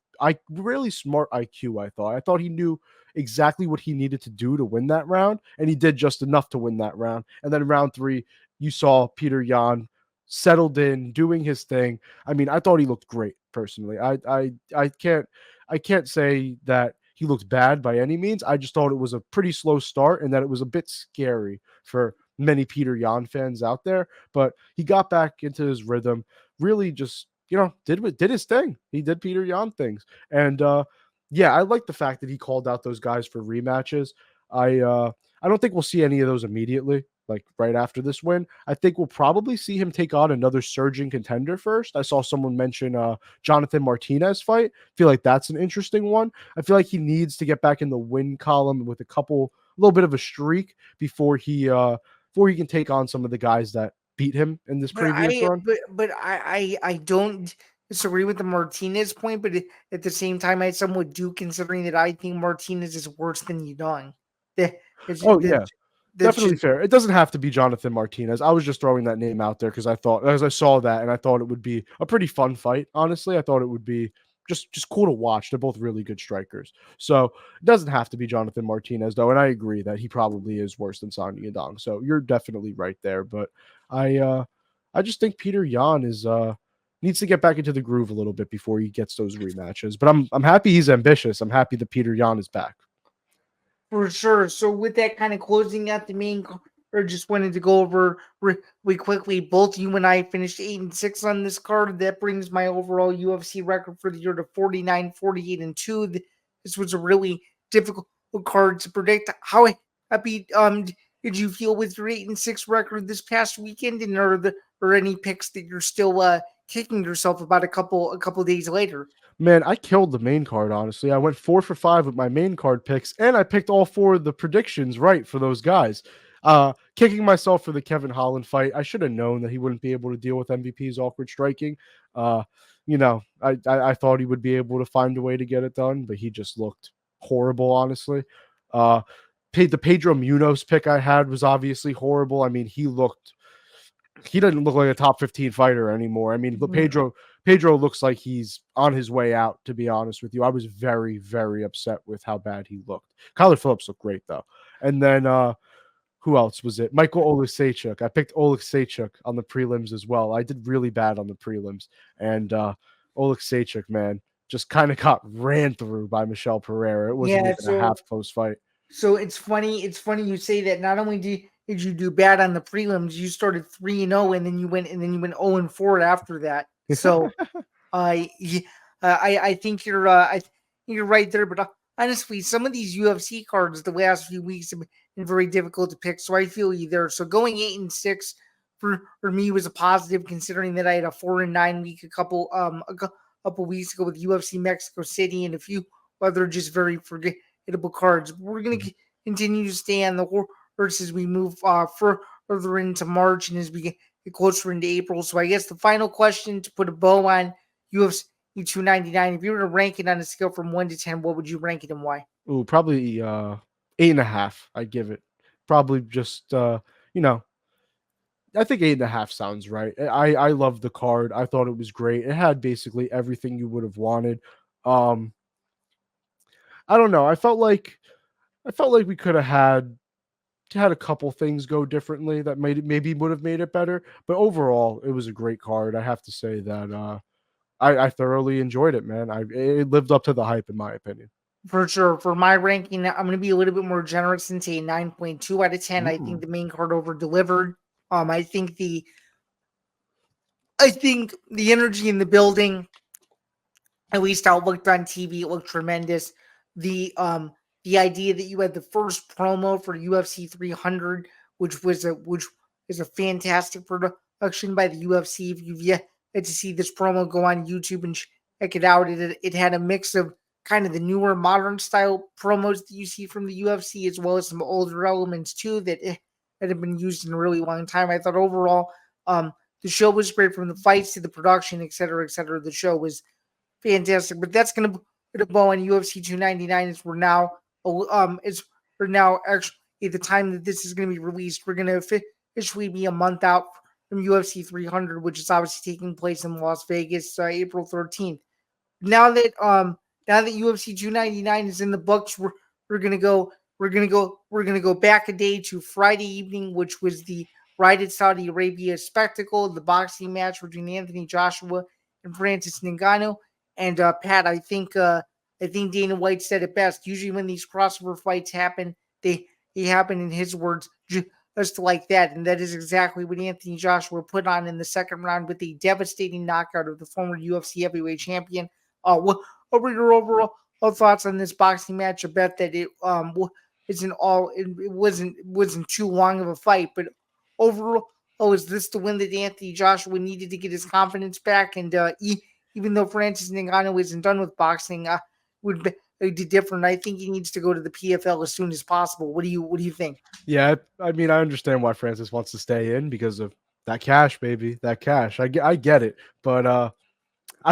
really smart IQ, I thought he knew exactly what he needed to do to win that round, and he did just enough to win that round. And then round 3, you saw Petr Yan settled in, doing his thing. I mean, I thought he looked great personally. I can't say that he looked bad by any means. I just thought it was a pretty slow start and that it was a bit scary for many Petr Yan fans out there, but he got back into his rhythm, really just, did his thing. He did Petr Yan things. And yeah, I like the fact that he called out those guys for rematches. I don't think we'll see any of those immediately, like right after this win. I think we'll probably see him take on another surging contender first. I saw someone mention Jonathan Martinez fight. I feel like that's an interesting one. I feel like he needs to get back in the win column with a little bit of a streak before he can take on some of the guys that beat him in this previous run. But I don't disagree with the Martinez point, but at the same time, I somewhat do, considering that I think Martinez is worse than Yudong. Definitely fair. It doesn't have to be Jonathan Martinez. I was just throwing that name out there because I thought, as I saw that, and I thought it would be a pretty fun fight. Honestly, I thought it would be just cool to watch. They're both really good strikers. So it doesn't have to be Jonathan Martinez though, and I agree that he probably is worse than Song Yadong. So you're definitely right there. But I just think Petr Yan is needs to get back into the groove a little bit before he gets those rematches. But I'm happy he's ambitious. I'm happy that Petr Yan is back. For sure. So with that kind of closing out the main card, just wanted to go over really quickly. Both you and I finished 8-6 on this card. That brings my overall UFC record for the year to 49, 48-2. This was a really difficult card to predict. How happy did you feel with your 8-6 record this past weekend? And are there any picks that you're still kicking yourself about a couple days later? Man, I killed the main card, honestly. I went 4 for 5 with my main card picks, and I picked all 4 of the predictions right for those guys. Kicking myself for the Kevin Holland fight. I should have known that he wouldn't be able to deal with MVP's awkward striking. I thought he would be able to find a way to get it done, but he just looked horrible, honestly. The Pedro Munoz pick I had was obviously horrible. I mean, he doesn't look like a top 15 fighter anymore. I mean, Pedro looks like he's on his way out, to be honest with you. I was very, very upset with how bad he looked. Kyler Phillips looked great, though. And then, who else was it? Michael Oleksiejczuk. I picked Oleksiejczuk on the prelims as well. I did really bad on the prelims. And Oleksiejczuk, man, just kind of got ran through by Michel Pereira. It wasn't even a half close fight. So it's funny you say that. Not only did you do bad on the prelims, you started 3-0 and then you went 0-4 after that. So I think you're right there, but honestly, some of these UFC cards the last few weeks have been very difficult to pick. So I feel you there. So going 8-6 for me was a positive, considering that I had a 4-9 week a couple weeks ago with UFC Mexico City and a few other just very forgettable cards. We're gonna continue to stay on the horse as we move further into March and as we get closer into April. So I guess the final question to put a bow on UFC 299, if you were to rank it on a scale from 1 to 10, what would you rank it and why? Ooh, probably 8.5. I'd give it. Probably just I think 8.5 sounds right. I love the card. I thought it was great. It had basically everything you would have wanted. I don't know. I felt like we could have had a couple things go differently that maybe would have made it better. But overall, it was a great card. I have to say that I thoroughly enjoyed it, man. It lived up to the hype, in my opinion. For sure. For my ranking, I'm going to be a little bit more generous and say 9.2 out of 10. Ooh. I think the main card over delivered. I think the energy in the building, at least how it looked on TV, it looked tremendous. The idea that you had the first promo for UFC 300, which is a fantastic production by the UFC. If you've yet to see this promo, go on YouTube and check it out. It had a mix of kind of the newer modern style promos that you see from the UFC, as well as some older elements too that have been used in a really long time. I thought overall, the show was great, from the fights to the production, et cetera, et cetera. The show was fantastic. But that's going to put a bow on UFC 299 as we're now actually at the time that this is going to be released, we're going to officially be a month out from UFC 300, which is obviously taking place in Las Vegas, April 13th. Now that UFC 299 is in the books, we're gonna go back a day to Friday evening, which was the Ride at Saudi Arabia spectacle, the boxing match between Anthony Joshua and Francis Ngannou. And Pat, I think Dana White said it best. Usually when these crossover fights happen, they happen, in his words, just like that. And that is exactly what Anthony Joshua put on in the second round with a devastating knockout of the former UFC heavyweight champion. What were your overall thoughts on this boxing match? I bet that it wasn't too long of a fight, but overall, is this the win that Anthony Joshua needed to get his confidence back? And even though Francis Ngannou isn't done with boxing, would be different. I think he needs to go to the PFL as soon as possible. What do you think? Yeah, I mean, I understand why Francis wants to stay in because of that cash, baby. That cash. I get it, but I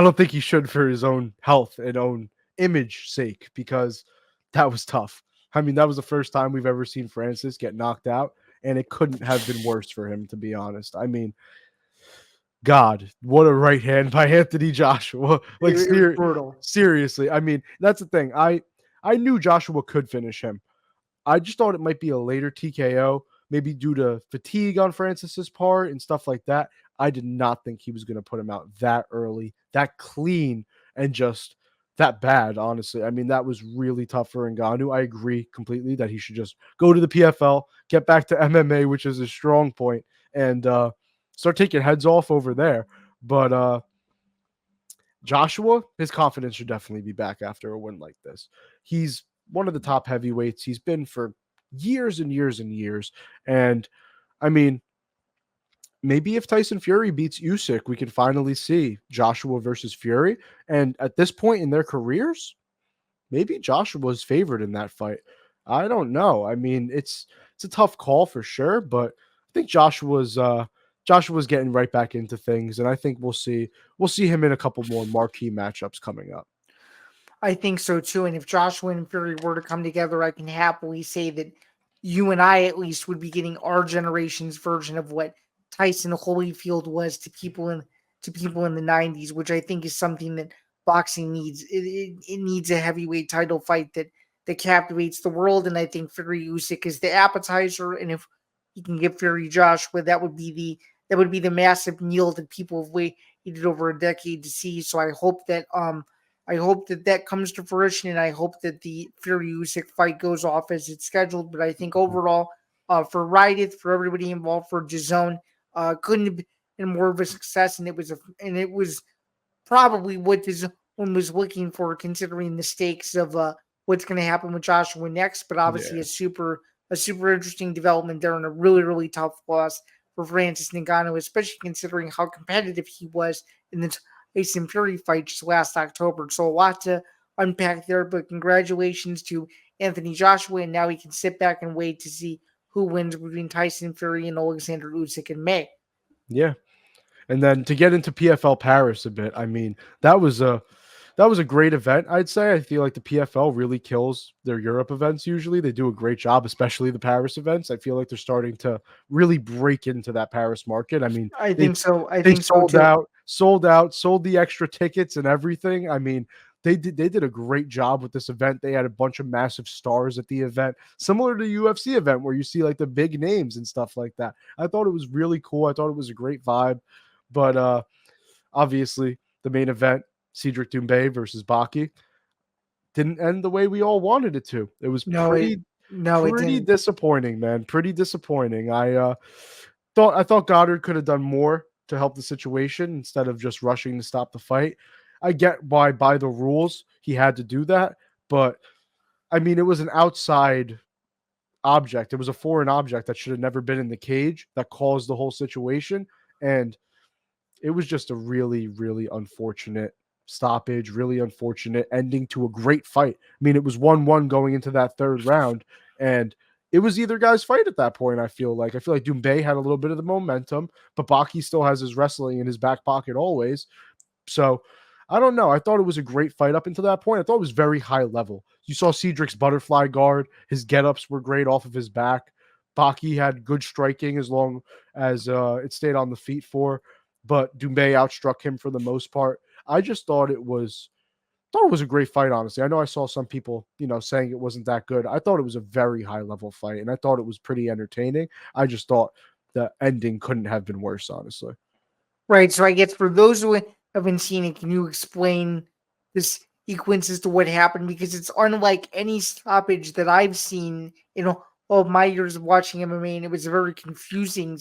don't think he should for his own health and own image sake, because that was tough. I mean, that was the first time we've ever seen Francis get knocked out, and it couldn't have been worse for him, to be honest. I mean, God, what a right hand by Anthony Joshua. Like It was brutal. seriously. I mean, that's the thing. I knew Joshua could finish him. I just thought it might be a later TKO, maybe due to fatigue on Francis's part and stuff like that. I did not think he was going to put him out that early, that clean, and just that bad, honestly. I mean, that was really tough for Ngannou. I agree completely that he should just go to the PFL, get back to MMA, which is a strong point, and start taking heads off over there. But Joshua, his confidence should definitely be back after a win like this. He's one of the top heavyweights. He's been for years and years and years. And I mean, maybe if Tyson Fury beats Usyk, we can finally see Joshua versus Fury. And at this point in their careers, maybe Joshua's favored in that fight. I don't know. I mean, it's a tough call for sure, but I think Joshua's getting right back into things, and I think we'll see him in a couple more marquee matchups coming up. I think so too. And if Joshua and Fury were to come together, I can happily say that you and I at least would be getting our generation's version of what Tyson Holyfield was to people in the 90s, which I think is something that boxing needs. It needs a heavyweight title fight that captivates the world. And I think Fury Usyk is the appetizer. And if he can get Fury Joshua, that would be the massive meal that people have waited over a decade to see. So I hope that that comes to fruition, and I hope that the Fury Usyk fight goes off as it's scheduled. But I think overall, for Riot, for everybody involved, for DAZN, couldn't have been more of a success, and it was probably what DAZN was looking for, considering the stakes of what's going to happen with Joshua next. But obviously, a super interesting development there, and a really, really tough loss for Francis Ngannou, especially considering how competitive he was in the Tyson Fury fight just last October. So a lot to unpack there, but congratulations to Anthony Joshua, and now he can sit back and wait to see who wins between Tyson Fury and Alexander Usyk in May. Yeah. And then to get into PFL Paris a bit, I mean, that was a great event, I'd say. I feel like the PFL really kills their Europe events usually. They do a great job, especially the Paris events. I feel like they're starting to really break into that Paris market. I mean, I think so. They sold the extra tickets and everything. I mean, they did a great job with this event. They had a bunch of massive stars at the event, similar to the UFC event where you see like the big names and stuff like that. I thought it was really cool. I thought it was a great vibe. But obviously the main event, Cedric Doumbe versus Baki, didn't end the way we all wanted it to. It was pretty disappointing, man. Pretty disappointing. I thought Goddard could have done more to help the situation instead of just rushing to stop the fight. I get why by the rules he had to do that, but I mean, it was an outside object. It was a foreign object that should have never been in the cage that caused the whole situation. And it was just a really, really unfortunate stoppage, really unfortunate ending to a great fight. I mean, it was 1-1 going into that third round, and it was either guy's fight at that point. I feel like Doumbe had a little bit of the momentum, but Baki still has his wrestling in his back pocket always. So I don't know. I thought it was a great fight up until that point. I thought it was very high level. You saw Cedric's butterfly guard. His get-ups were great off of his back. Baki had good striking as long as it stayed on the feet for, but Doumbe outstruck him for the most part. I just thought it was a great fight, honestly. I know I saw some people, saying it wasn't that good. I thought it was a very high-level fight, and I thought it was pretty entertaining. I just thought the ending couldn't have been worse, honestly. Right, so I guess for those who haven't seen it, can you explain this sequence as to what happened? Because it's unlike any stoppage that I've seen in all of my years of watching MMA, and it was a very confusing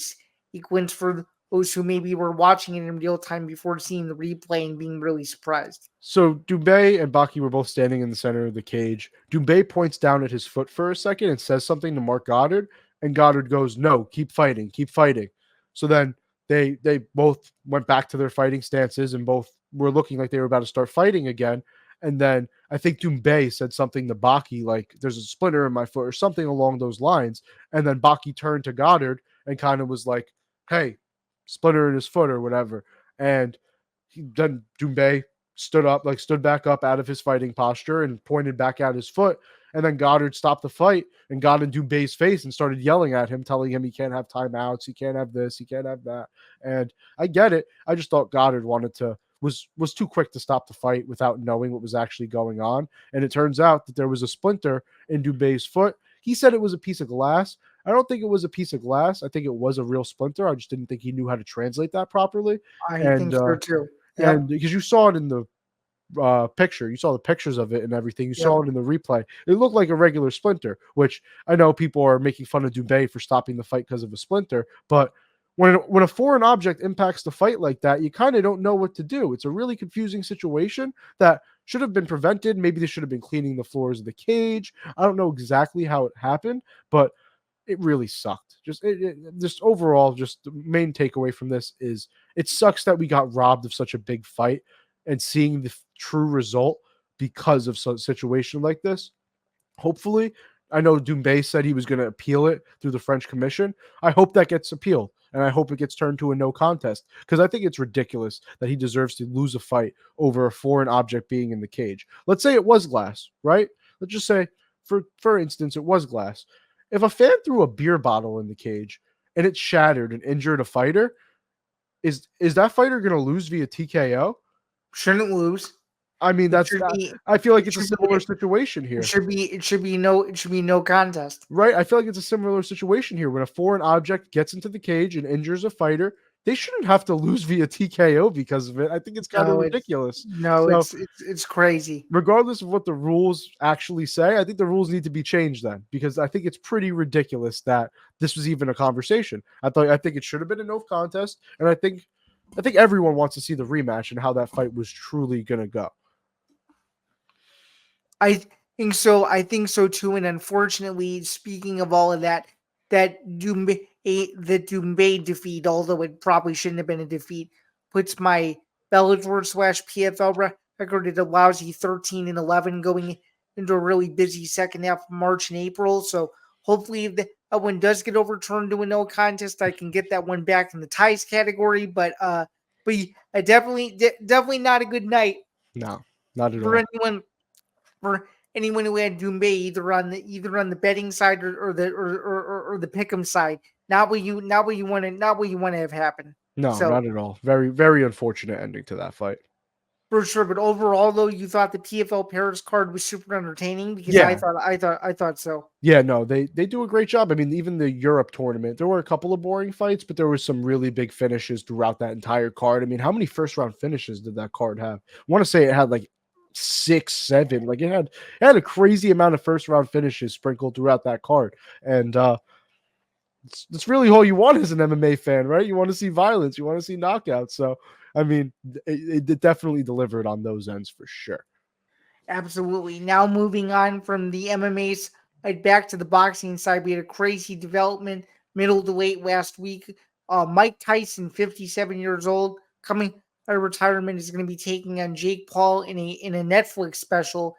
sequence for those who maybe were watching it in real time before seeing the replay and being really surprised. So Doumbe and Baki were both standing in the center of the cage. Doumbe points down at his foot for a second and says something to Mark Goddard, and Goddard goes, "No, keep fighting, keep fighting." So then they both went back to their fighting stances and both were looking like they were about to start fighting again. And then I think Doumbe said something to Baki, like, "There's a splinter in my foot," or something along those lines. And then Baki turned to Goddard and kind of was like, "Hey, splinter in his foot," or whatever. And then Doumbe stood back up out of his fighting posture and pointed back at his foot. And then Goddard stopped the fight and got in Doumbe's face and started yelling at him, telling him he can't have timeouts, he can't have this, he can't have that. And I get it. I just thought Goddard was too quick to stop the fight without knowing what was actually going on. And it turns out that there was a splinter in Doumbe's foot. He said it was a piece of glass. I don't think it was a piece of glass. I think it was a real splinter. I just didn't think he knew how to translate that properly. I think so too. Yep. And because you saw it in the picture, you saw the pictures of it and everything. You saw it in the replay. It looked like a regular splinter, which I know people are making fun of Doumbe for stopping the fight because of a splinter. But when a foreign object impacts the fight like that, you kind of don't know what to do. It's a really confusing situation that should have been prevented. Maybe they should have been cleaning the floors of the cage. I don't know exactly how it happened, but it really sucked. Just overall, just the main takeaway from this is it sucks that we got robbed of such a big fight, and seeing the true result because of some situation like this. Hopefully, I know Doumbe said he was going to appeal it through the French Commission. I hope that gets appealed, and I hope it gets turned to a no contest, because I think it's ridiculous that he deserves to lose a fight over a foreign object being in the cage. Let's say it was glass, right? Let's just say, for instance, it was glass. If a fan threw a beer bottle in the cage and it shattered and injured a fighter, is that fighter going to lose via TKO? Shouldn't lose. I mean, I feel like it's a similar situation here. It should be no contest. Right? I feel like it's a similar situation here. When a foreign object gets into the cage and injures a fighter, they shouldn't have to lose via TKO because of it. I think it's kind of ridiculous. It's crazy. Regardless of what the rules actually say, I think the rules need to be changed then, because I think it's pretty ridiculous that this was even a conversation. I think it should have been a no contest, and I think everyone wants to see the rematch and how that fight was truly going to go. I think so too. And unfortunately, speaking of all of that Doumbe defeat, although it probably shouldn't have been a defeat, puts my Bellator/PFL record at a lousy 13-11 going into a really busy second half of March and April. So hopefully if that one does get overturned to a no contest, I can get that one back in the ties category. But definitely not a good night. No, not at all. For anyone who had Doumbe either on the betting side or the pick'em side. Not what you want to have happen. No, not at all. Very, very unfortunate ending to that fight. For sure, but overall though, you thought the PFL Paris card was super entertaining, because I thought so. Yeah, no, they do a great job. I mean, even the Europe tournament, there were a couple of boring fights, but there were some really big finishes throughout that entire card. I mean, how many first round finishes did that card have? I want to say it had like 6, 7. Like it had a crazy amount of first round finishes sprinkled throughout that card. And that's really all you want as an MMA fan, right? You want to see violence, you want to see knockouts. So I mean, it definitely delivered on those ends for sure. Absolutely. Now moving on from the MMA side back to the boxing side, we had a crazy development middle to late last week. Mike Tyson, 57 years old, coming out of retirement, is going to be taking on Jake Paul in a Netflix special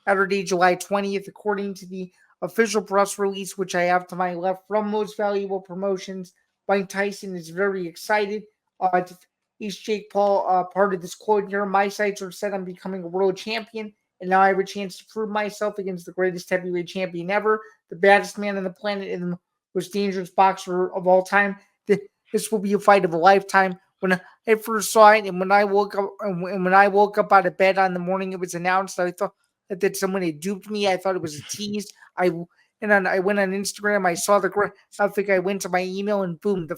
Saturday, July 20th, according to the official press release, which I have to my left from Most Valuable Promotions. Mike Tyson is very excited to face Jake Paul. Part of this quote here: "My sights are set on becoming a world champion, and now I have a chance to prove myself against the greatest heavyweight champion ever, the baddest man on the planet, and the most dangerous boxer of all time. This will be a fight of a lifetime." When I first saw it, and when I woke up out of bed on the morning it was announced, I thought that someone had duped me. I thought it was a tease. I went on Instagram. I saw the graphic. I went to my email, and boom, the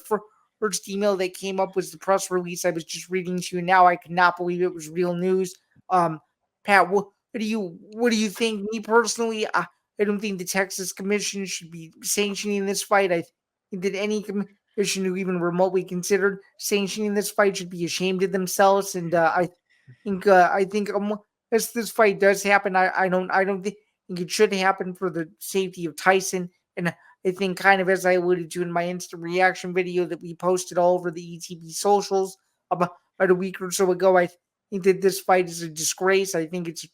first email that came up was the press release I was just reading to you now. I could not believe it was real news. Pat, what do you think? Me personally, I don't think the Texas Commission should be sanctioning this fight. I think that any commission who even remotely considered sanctioning this fight should be ashamed of themselves. And I think as this fight does happen, I don't think it should happen for the safety of Tyson. And I think, kind of as I alluded to in my instant reaction video that we posted all over the ETB socials about a week or so ago, I think that this fight is a disgrace. I think it's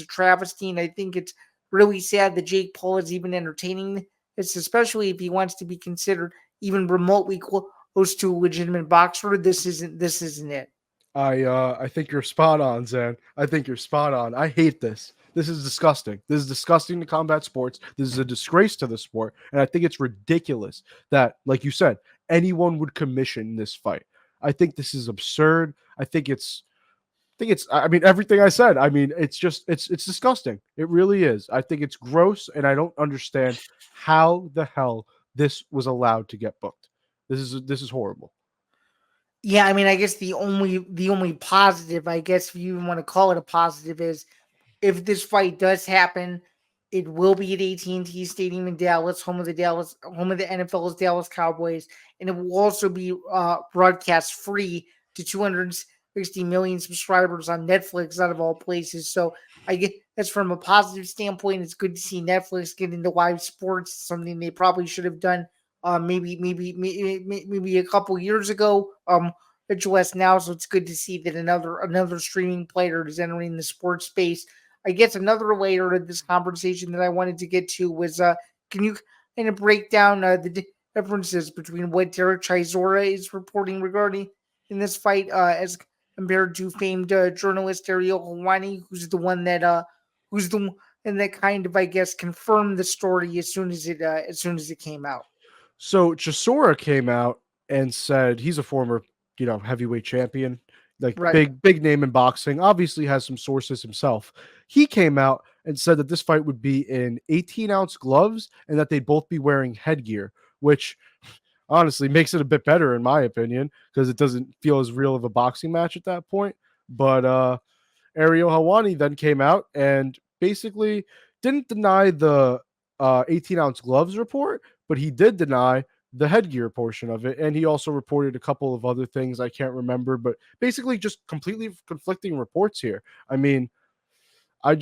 a travesty, and I think it's really sad that Jake Paul is even entertaining this, especially if he wants to be considered even remotely close to a legitimate boxer. This isn't it. I think you're spot on, Zain. I think you're spot on. I hate this. This is disgusting. This is disgusting to combat sports. This is a disgrace to the sport. And I think it's ridiculous that, like you said, anyone would commission this fight. I think this is absurd. I mean, everything I said. I mean, it's disgusting. It really is. I think it's gross, and I don't understand how the hell this was allowed to get booked. This is horrible. Yeah, I mean, I guess the only positive, I guess if you even want to call it a positive, is if this fight does happen, it will be at AT&T Stadium in Dallas, home of the NFL's Dallas Cowboys, and it will also be broadcast free to 260 million subscribers on Netflix, out of all places. So I get that's from a positive standpoint. It's good to see Netflix get into live sports, something they probably should have done maybe a couple years ago. It's less now, so it's good to see that another streaming player is entering the sports space. I guess another layer of this conversation that I wanted to get to was, can you kind of break down the differences between what Derek Chisora is reporting regarding in this fight as compared to famed journalist Ariel Helwani, who's the one that kind of, I guess, confirmed the story as soon as it came out. So Chisora came out and said he's a former, heavyweight champion, like Right. big name in boxing, obviously has some sources himself. He came out and said that this fight would be in 18-ounce gloves and that they'd both be wearing headgear, which honestly makes it a bit better in my opinion, because it doesn't feel as real of a boxing match at that point. But Ariel Helwani then came out and basically didn't deny the 18-ounce gloves report, but he did deny the headgear portion of it. And he also reported a couple of other things I can't remember, but basically just completely conflicting reports here. I mean, I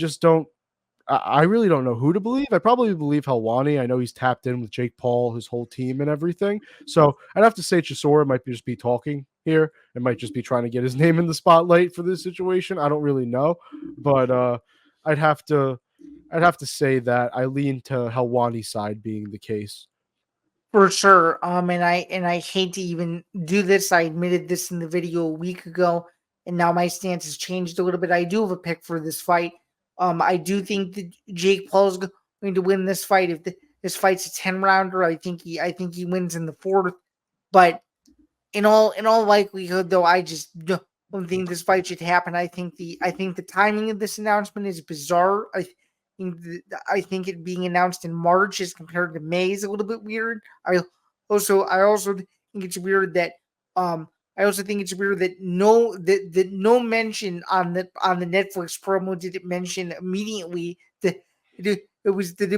really don't know who to believe. I probably believe Helwani. I know he's tapped in with Jake Paul, his whole team and everything. So I'd have to say Chisora might just be talking here. It might just be trying to get his name in the spotlight for this situation. I don't really know, but I'd have to say that I lean to Helwani's side being the case. For sure. And I hate to even do this. I admitted this in the video a week ago, and now my stance has changed a little bit. I do have a pick for this fight. I do think that Jake Paul is going to win this fight. If this fight's a 10-rounder, I think he wins in the fourth. But in all likelihood, though, I just don't think this fight should happen. I think the timing of this announcement is bizarre. I think it being announced in March as compared to May is a little bit weird. I also think it's weird that no mention on the Netflix promo did it mention immediately that it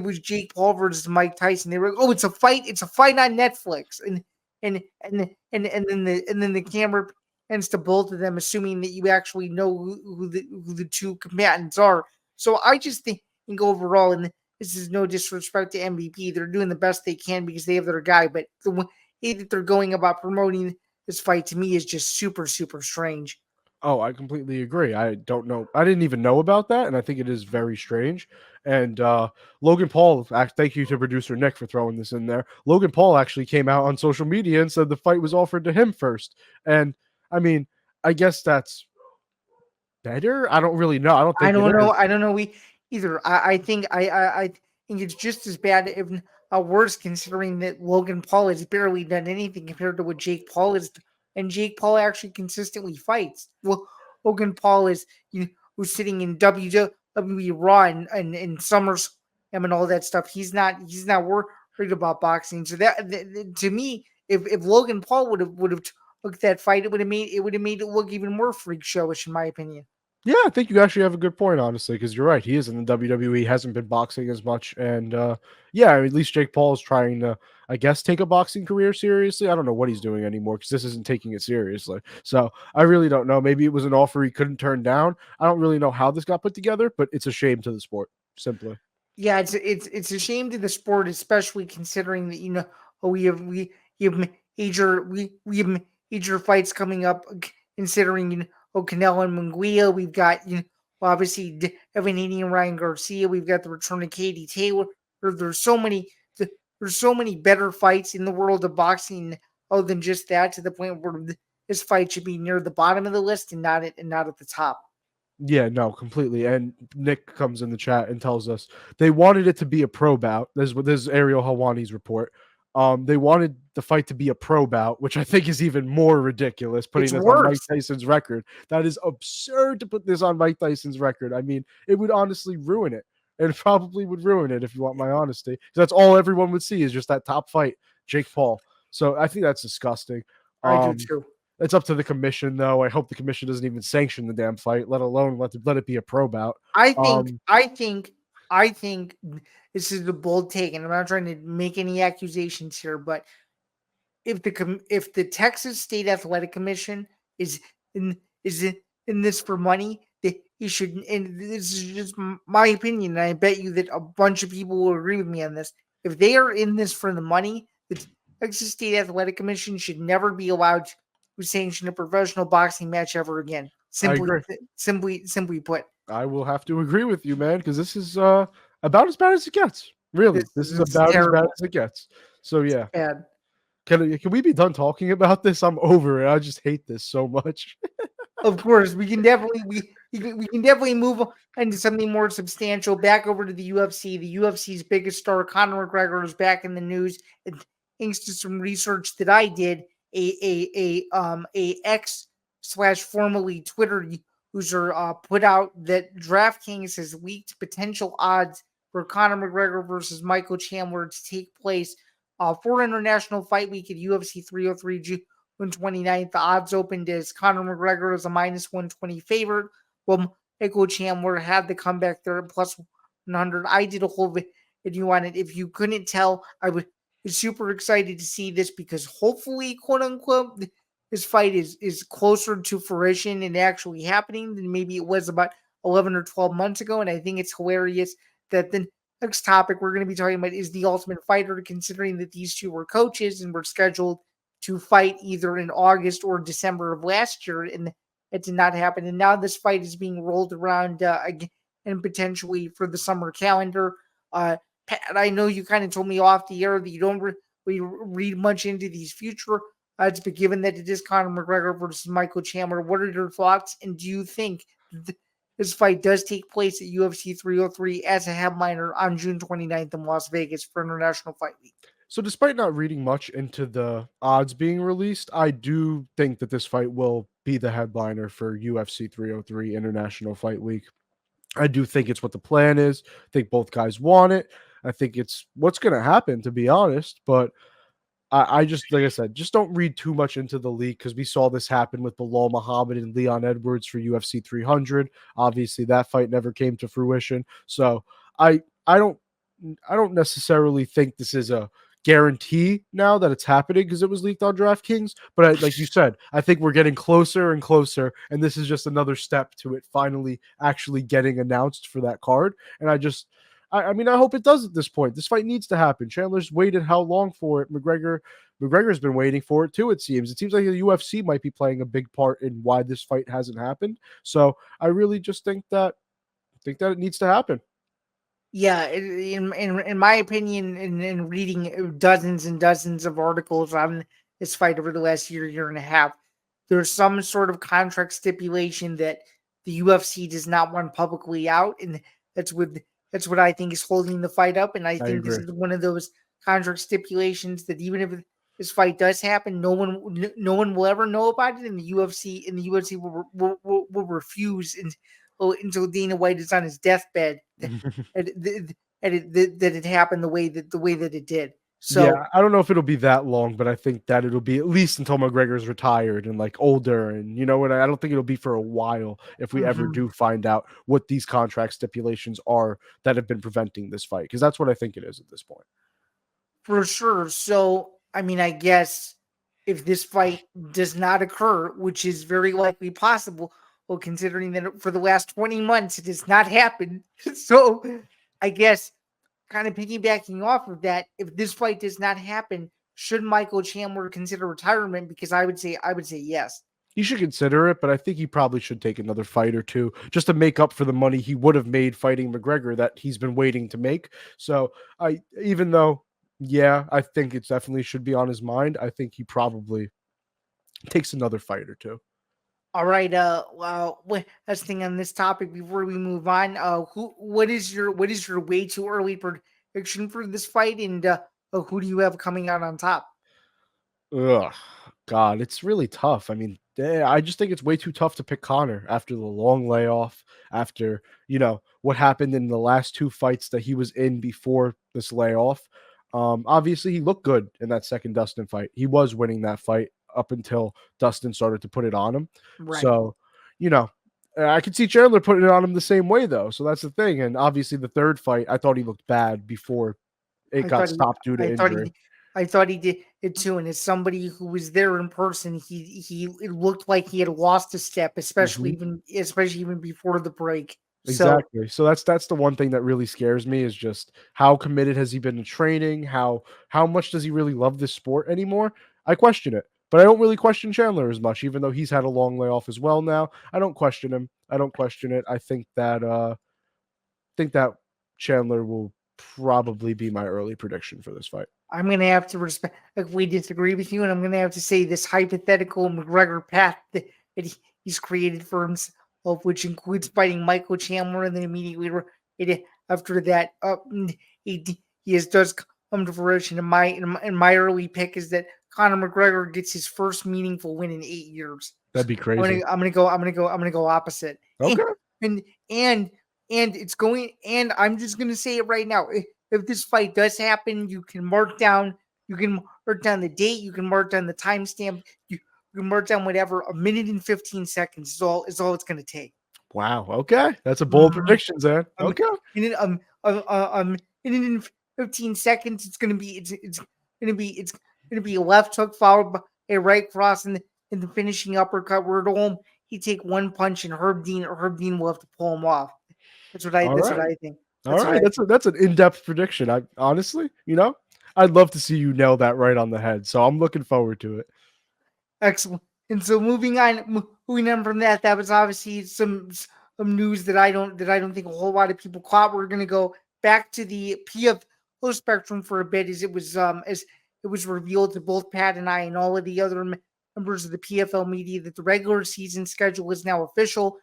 was Jake Paul versus Mike Tyson. They were like, oh, it's a fight on Netflix, and then the camera ends to both of them, assuming that you actually know who the two combatants are. So I just think overall, and this is no disrespect to MVP, they're doing the best they can because they have their guy, but the way that they're going about promoting this fight to me is just super, super strange. Oh, I completely agree. I don't know. I didn't even know about that, and I think it is very strange. And Logan Paul, thank you to producer Nick for throwing this in there. Logan Paul actually came out on social media and said the fight was offered to him first. And I mean, I guess that's better. I don't really know. I don't know. I think it's just as bad, if worse, considering that Logan Paul has barely done anything compared to what Jake Paul is, and Jake Paul actually consistently fights. Well, Logan Paul is who's sitting in WWE Raw and SummerSlam and all that stuff. He's not worried about boxing. So that to me, if Logan Paul would have took that fight, it would have made it look even more freak showish, in my opinion. Yeah, I think you actually have a good point, honestly, because you're right. He is in the WWE, hasn't been boxing as much. And yeah, at least Jake Paul is trying to, I guess, take a boxing career seriously. I don't know what he's doing anymore because this isn't taking it seriously. So I really don't know. Maybe it was an offer he couldn't turn down. I don't really know how this got put together, but it's a shame to the sport, simply. Yeah, it's a shame to the sport, especially considering that we have major fights coming up, considering Canelo and Munguia. We've got obviously Evan Haney and Ryan Garcia. We've got the return of Katie Taylor. There's so many better fights in the world of boxing other than just that, to the point where this fight should be near the bottom of the list and not at the top. Yeah, no, completely. And Nick comes in the chat and tells us they wanted it to be a pro bout. This is Ariel Helwani's report. They wanted the fight to be a pro bout, which I think is even more ridiculous, putting It's this on Mike worse. Tyson's record. That is absurd to put this on Mike Tyson's record. I mean, it would honestly ruin it. It probably would ruin it if you want my honesty. That's all everyone would see is just that top fight, Jake Paul. So I think that's disgusting. I do too. It's up to the commission, though. I hope the commission doesn't even sanction the damn fight, let alone let it be a pro bout. I think this is a bold take, and I'm not trying to make any accusations here, but if the Texas State Athletic Commission is in this for money, he should. And this is just my opinion, and I bet you that a bunch of people will agree with me on this. If they are in this for the money, the Texas State Athletic Commission should never be allowed to sanction a professional boxing match ever again. Simply put. I will have to agree with you, man, because this is about as bad as it gets. Really, this is about terrible. As bad as it gets. So yeah, bad. Can we be done talking about this? I'm over it. I just hate this so much. Of course, we can definitely move into something more substantial. Back over to the UFC. The UFC's biggest star, Conor McGregor, is back in the news. And thanks to some research that I did, a X/formerly Twitter user put out that Draftkings has leaked potential odds for Conor McGregor versus Michael Chandler to take place for International Fight Week at UFC 303 June 29th. The odds opened as Conor McGregor as a -120 favorite, while Michael Chandler had the comeback there at +100. I did a whole video on it. If you couldn't tell, I was super excited to see this because hopefully, quote unquote, this fight is closer to fruition and actually happening than maybe it was about 11 or 12 months ago. And I think it's hilarious that the next topic we're going to be talking about is the Ultimate Fighter, considering that these two were coaches and were scheduled to fight either in August or December of last year, and it did not happen. And now this fight is being rolled around again and potentially for the summer calendar. Pat, I know you kind of told me off the air that you don't really read much into these future odds, but given that it is Conor McGregor versus Michael Chandler, what are your thoughts? And do you think this fight does take place at UFC 303 as a headliner on June 29th in Las Vegas for International Fight Week? So despite not reading much into the odds being released, I do think that this fight will be the headliner for UFC 303 International Fight Week. I do think it's what the plan is. I think both guys want it. I think it's what's going to happen, to be honest. But I just, like I said, just don't read too much into the leak because we saw this happen with Bilal Muhammad and Leon Edwards for UFC 300. Obviously, that fight never came to fruition. So I don't necessarily think this is a guarantee now that it's happening because it was leaked on DraftKings. But like you said, I think we're getting closer and closer, and this is just another step to it finally actually getting announced for that card. And I mean, I hope it does at this point. This fight needs to happen. Chandler's waited how long for it? McGregor's been waiting for it too, it seems. It seems like the UFC might be playing a big part in why this fight hasn't happened. So I really just think that it needs to happen. Yeah, in my opinion, in reading dozens and dozens of articles on this fight over the last year and a half, there's some sort of contract stipulation that the UFC does not want publicly out, and that's what I think is holding the fight up. And I think this is one of those contract stipulations that even if this fight does happen, no one will ever know about it, and the UFC will refuse until Dana White is on his deathbed that it happened the way that it did. So yeah, I don't know if it'll be that long, but I think that it'll be at least until McGregor's retired and like older. And you know what? I don't think it'll be for a while if we ever do find out what these contract stipulations are that have been preventing this fight, because that's what I think it is at this point. For sure. So, I mean, I guess if this fight does not occur, which is very likely possible, well, considering that for the last 20 months it has not happened. So, I guess kind of piggybacking off of that, if this fight does not happen, should Michael Chandler consider retirement? Because I would say yes. He should consider it, but I think he probably should take another fight or two just to make up for the money he would have made fighting McGregor that he's been waiting to make. So even though, yeah, I think it definitely should be on his mind, I think he probably takes another fight or two. All right. Last thing on this topic before we move on. What is your way too early prediction for this fight, and who do you have coming out on top? Ugh, God, it's really tough. I mean, I just think it's way too tough to pick Conor after the long layoff, after, what happened in the last two fights that he was in before this layoff. Obviously, he looked good in that second Dustin fight. He was winning that fight up until Dustin started to put it on him. Right. So, you know, I could see Chandler putting it on him the same way, though. So that's the thing. And obviously, the third fight, I thought he looked bad before it I got thought he, stopped due to I thought injury. he, I thought he did it too. And as somebody who was there in person, it looked like he had lost a step, especially Mhm. even before the break. So Exactly. So that's the one thing that really scares me is just how committed has he been to training? How much does he really love this sport anymore? I question it. But I don't really question Chandler as much, even though he's had a long layoff as well now. I don't question him. I don't question it. I think that Chandler will probably be my early prediction for this fight. I'm gonna have to respect if we disagree with you, and I'm gonna have to say this hypothetical McGregor path he's created for himself, which includes fighting Michael Chandler, and then immediately after that, he does come to fruition. And my early pick is that Conor McGregor gets his first meaningful win in 8 years. That'd be I'm crazy. gonna go opposite. Okay. And and it's going. And I'm just gonna say it right now. If this fight does happen, you can mark down. You can mark down the date. You can mark down the timestamp. You can mark down whatever. A minute and 15 seconds is all it's gonna take. Wow. Okay. That's a bold prediction, Zan. Okay. In minute and 15 seconds, it's gonna be a left hook followed by a right cross and the finishing uppercut. Where it'll he take one punch and Herb Dean will have to pull him off. All That's what right. I think. All right. That's an in-depth prediction. I honestly, I'd love to see you nail that right on the head. So I'm looking forward to it. Excellent. And so moving on from that, that was obviously some news that I don't think a whole lot of people caught. We're gonna go back to the PFL spectrum for a bit, as it was revealed to both Pat and I and all of the other members of the PFL media that the regular season schedule is now official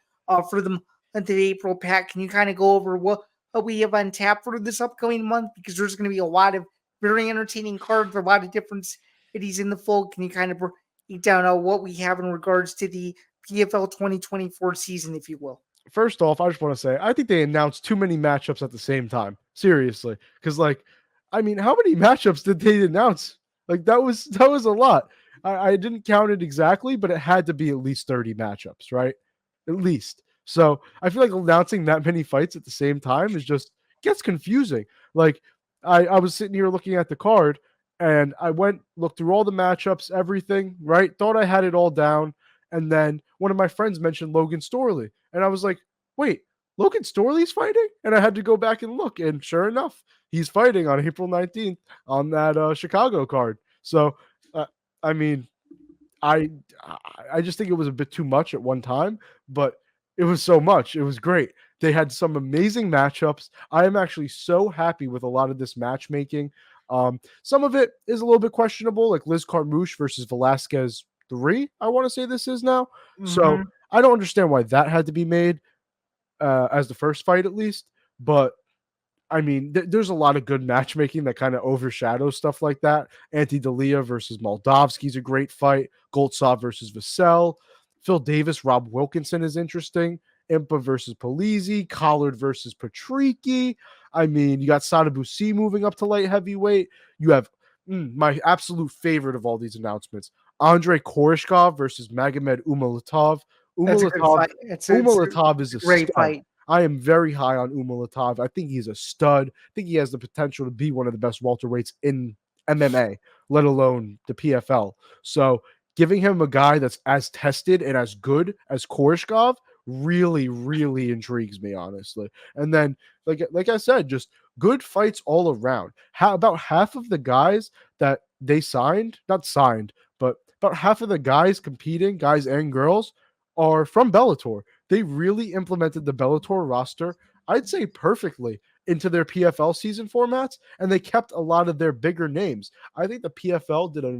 for the month of April. Pat, can you kind of go over what we have on tap for this upcoming month? Because there's going to be a lot of very entertaining cards, a lot of different cities in the fold. Can you kind of break down what we have in regards to the PFL 2024 season, if you will? First off, I just want to say I think they announced too many matchups at the same time. Seriously, because how many matchups did they announce? That was a lot. I didn't count it exactly, but it had to be at least 30 matchups, right? At least. So I feel like announcing that many fights at the same time is just gets confusing. I was sitting here looking at the card and I looked through all the matchups, everything, right? Thought I had it all down. And then one of my friends mentioned Logan Storley. And I was like, wait, Logan Storley's fighting? And I had to go back and look. And sure enough, he's fighting on April 19th on that Chicago card. So, I mean, I just think it was a bit too much at one time, but it was so much. It was great. They had some amazing matchups. I am actually so happy with a lot of this matchmaking. Some of it is a little bit questionable, like Liz Carmouche versus Velasquez 3, I want to say this is now. So I don't understand why that had to be made as the first fight, at least. But I mean, there's a lot of good matchmaking that kind of overshadows stuff like that. Ante Delia versus Moldavsky's a great fight. Goltsov versus Vassell. Phil Davis, Rob Wilkinson is interesting. Impa versus Polizzi. Collard versus Patricky. I mean, you got Sadabusi moving up to light heavyweight. You have my absolute favorite of all these announcements. Andrei Koreshkov versus Magomed Umalatov. Umalatov is a great stud. fight. I am very high on Umalatov. I think he's a stud. I think he has the potential to be one of the best welterweights in MMA, let alone the PFL. So giving him a guy that's as tested and as good as Koreshkov really, really intrigues me, honestly. And then, like I said, just good fights all around. About half of the guys that they not signed, but about half of the guys competing, guys and girls, are from Bellator. They really implemented the Bellator roster, I'd say perfectly, into their PFL season formats, and they kept a lot of their bigger names. I think the PFL did an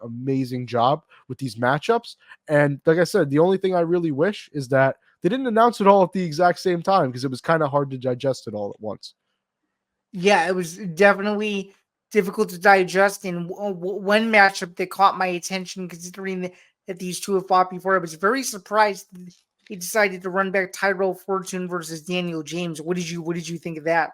amazing job with these matchups. And like I said, the only thing I really wish is that they didn't announce it all at the exact same time, because it was kind of hard to digest it all at once. Yeah, it was definitely difficult to digest. And one matchup that caught my attention, considering that these two have fought before, I was very surprised that he decided to run back Tyrell Fortune versus Daniel James. What did you think of that?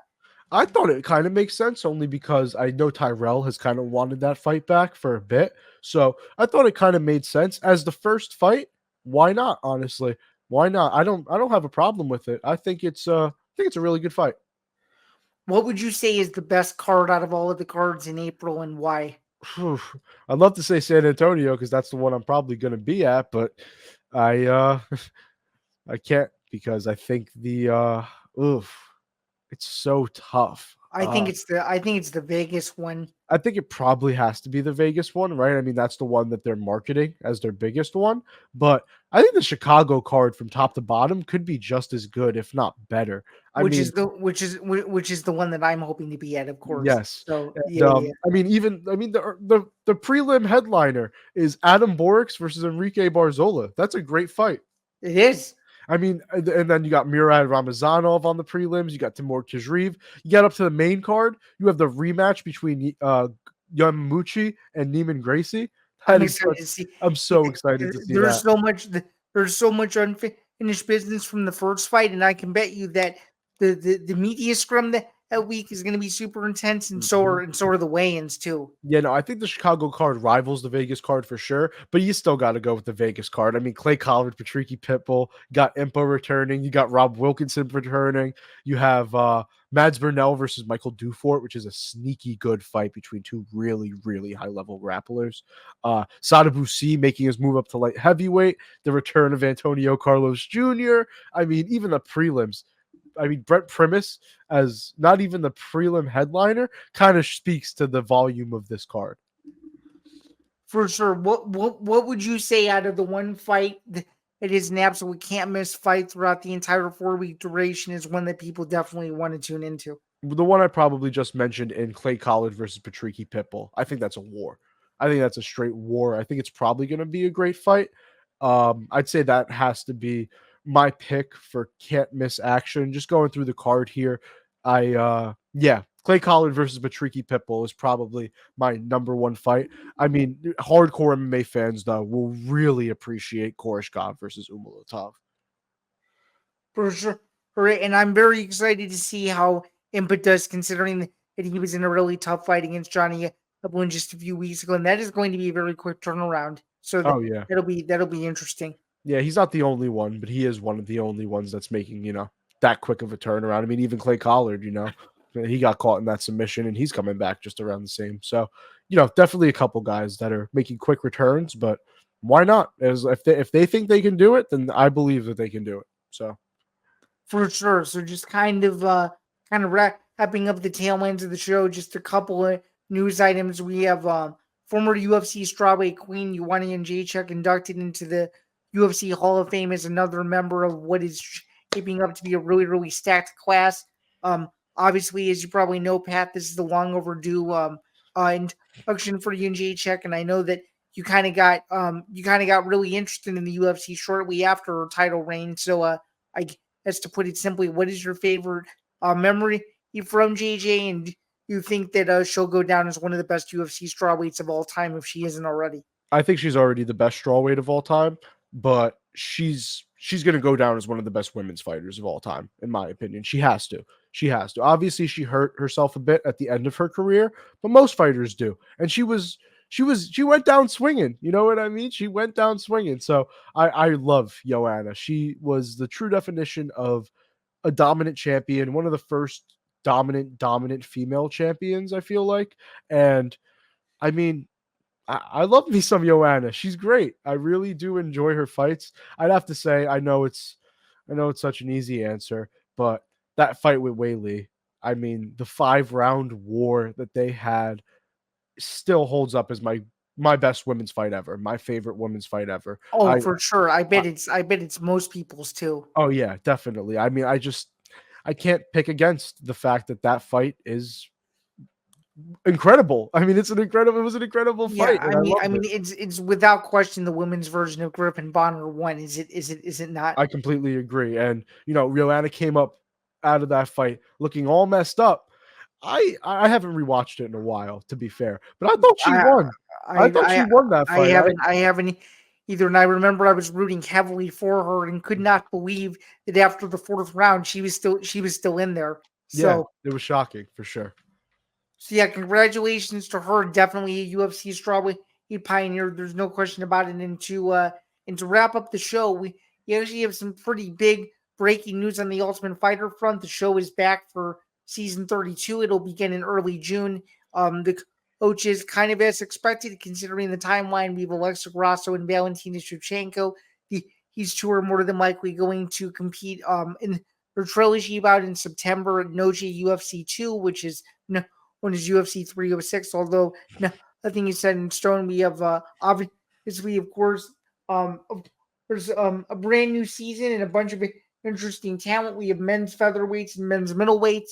I thought it kind of makes sense, only because I know Tyrell has kind of wanted that fight back for a bit. So I thought it kind of made sense as the first fight. Why not? Honestly, why not? I don't have a problem with it. I think it's a really good fight. What would you say is the best card out of all of the cards in April, and why? I'd love to say San Antonio, because that's the one I'm probably going to be at, but I I can't, because I think it's so tough. I think it's the Vegas one. I think it probably has to be the Vegas one, right? I mean, that's the one that they're marketing as their biggest one. But I think the Chicago card from top to bottom could be just as good, if not better. Which is the one that I'm hoping to be at, of course. Yes. So And, yeah. the prelim headliner is Adam Borics versus Enrique Barzola. That's a great fight. It is. I mean, and then you got Murad Ramazanov on the prelims. You got Timur Khizriev. You get up to the main card. You have the rematch between Yamamuchi and Neiman Gracie. I'm so excited to see that. There's so much unfinished business from the first fight, and I can bet you that the media scrum that week is going to be super intense, and so are the weigh-ins too. Yeah, no, I think the Chicago card rivals the Vegas card for sure, but you still got to go with the Vegas card. I mean, Clay Collard, Patricky Pitbull, you got Impa returning, you got Rob Wilkinson returning, you have Mads Burnell versus Michael Dufort, which is a sneaky good fight between two really, really high-level grapplers. Sada Busi making his move up to light heavyweight, the return of Antonio Carlos Jr. I mean, even the prelims. I mean, Brent Primus as not even the prelim headliner kind of speaks to the volume of this card. For sure. What would you say out of the one fight that is an absolute can't miss fight throughout the entire 4-week duration is one that people definitely want to tune into? The one I probably just mentioned in Clay Collard versus Patricky Pitbull. I think that's a war. I think that's a straight war. I think it's probably going to be a great fight. I'd say that has to be my pick for can't miss action. Just going through the card here, Clay Collard versus Patricky Pitbull is probably my number one fight. I mean, hardcore MMA fans though will really appreciate Koreshkov versus Umalatov. For sure, and I'm very excited to see how Impa does, considering that he was in a really tough fight against Johnny Eblen just a few weeks ago, and that is going to be a very quick turnaround. So that'll be interesting. Yeah, he's not the only one, but he is one of the only ones that's making, that quick of a turnaround. I mean, even Clay Collard, he got caught in that submission and he's coming back just around the same. So, definitely a couple guys that are making quick returns, but why not? If they think they can do it, then I believe that they can do it. So, for sure. So just kind of wrapping up the tail ends of the show, just a couple of news items. We have former UFC strawweight queen Joanna Jedrzejczyk inducted into the UFC Hall of Fame as another member of what is shaping up to be a really, really stacked class. Obviously, as you probably know, Pat, this is the long overdue induction for Jedrzejczyk, and I know that you kind of got really interested in the UFC shortly after her title reign. So, I guess to put it simply, what is your favorite memory from JJ, and you think that she'll go down as one of the best UFC strawweights of all time if she isn't already? I think she's already the best strawweight of all time. But she's going to go down as one of the best women's fighters of all time, in my opinion. She has to. Obviously, she hurt herself a bit at the end of her career, but most fighters do. And she went down swinging. You know what I mean? She went down swinging. So I love Joanna. She was the true definition of a dominant champion, one of the first dominant female champions, I feel like. And I mean, I love me some Joanna. She's great. I really do enjoy her fights. I'd have to say, I know it's such an easy answer, but that fight with Weili, I mean, the 5-round war that they had still holds up as my best women's fight ever, my favorite women's fight ever. For sure. I bet it's most people's too. Oh yeah, definitely. I mean, I can't pick against the fact that fight is incredible. I mean, it was an incredible fight. Yeah, I mean, it's without question the women's version of Grip and Bonner won. Is it not? I completely agree. And Joanna came up out of that fight looking all messed up. I haven't rewatched it in a while, to be fair, but I thought she won. I thought she won that fight. I haven't either, and I remember I was rooting heavily for her and could not believe that after the fourth round she was still in there. So yeah, it was shocking for sure. So yeah, congratulations to her. Definitely a UFC strawweight pioneer. There's no question about it. And to wrap up the show, we actually have some pretty big breaking news on the Ultimate Fighter front. The show is back for season 32. It'll begin in early June. The coaches, kind of as expected, considering the timeline, we have Alexa Grasso and Valentina Shevchenko. These two are more than likely going to compete in their trilogy bout in September at Noji UFC 2, which is one is UFC 306, although nothing is set in stone. We have obviously, of course, there's a brand new season and a bunch of interesting talent. We have men's featherweights and men's middleweights.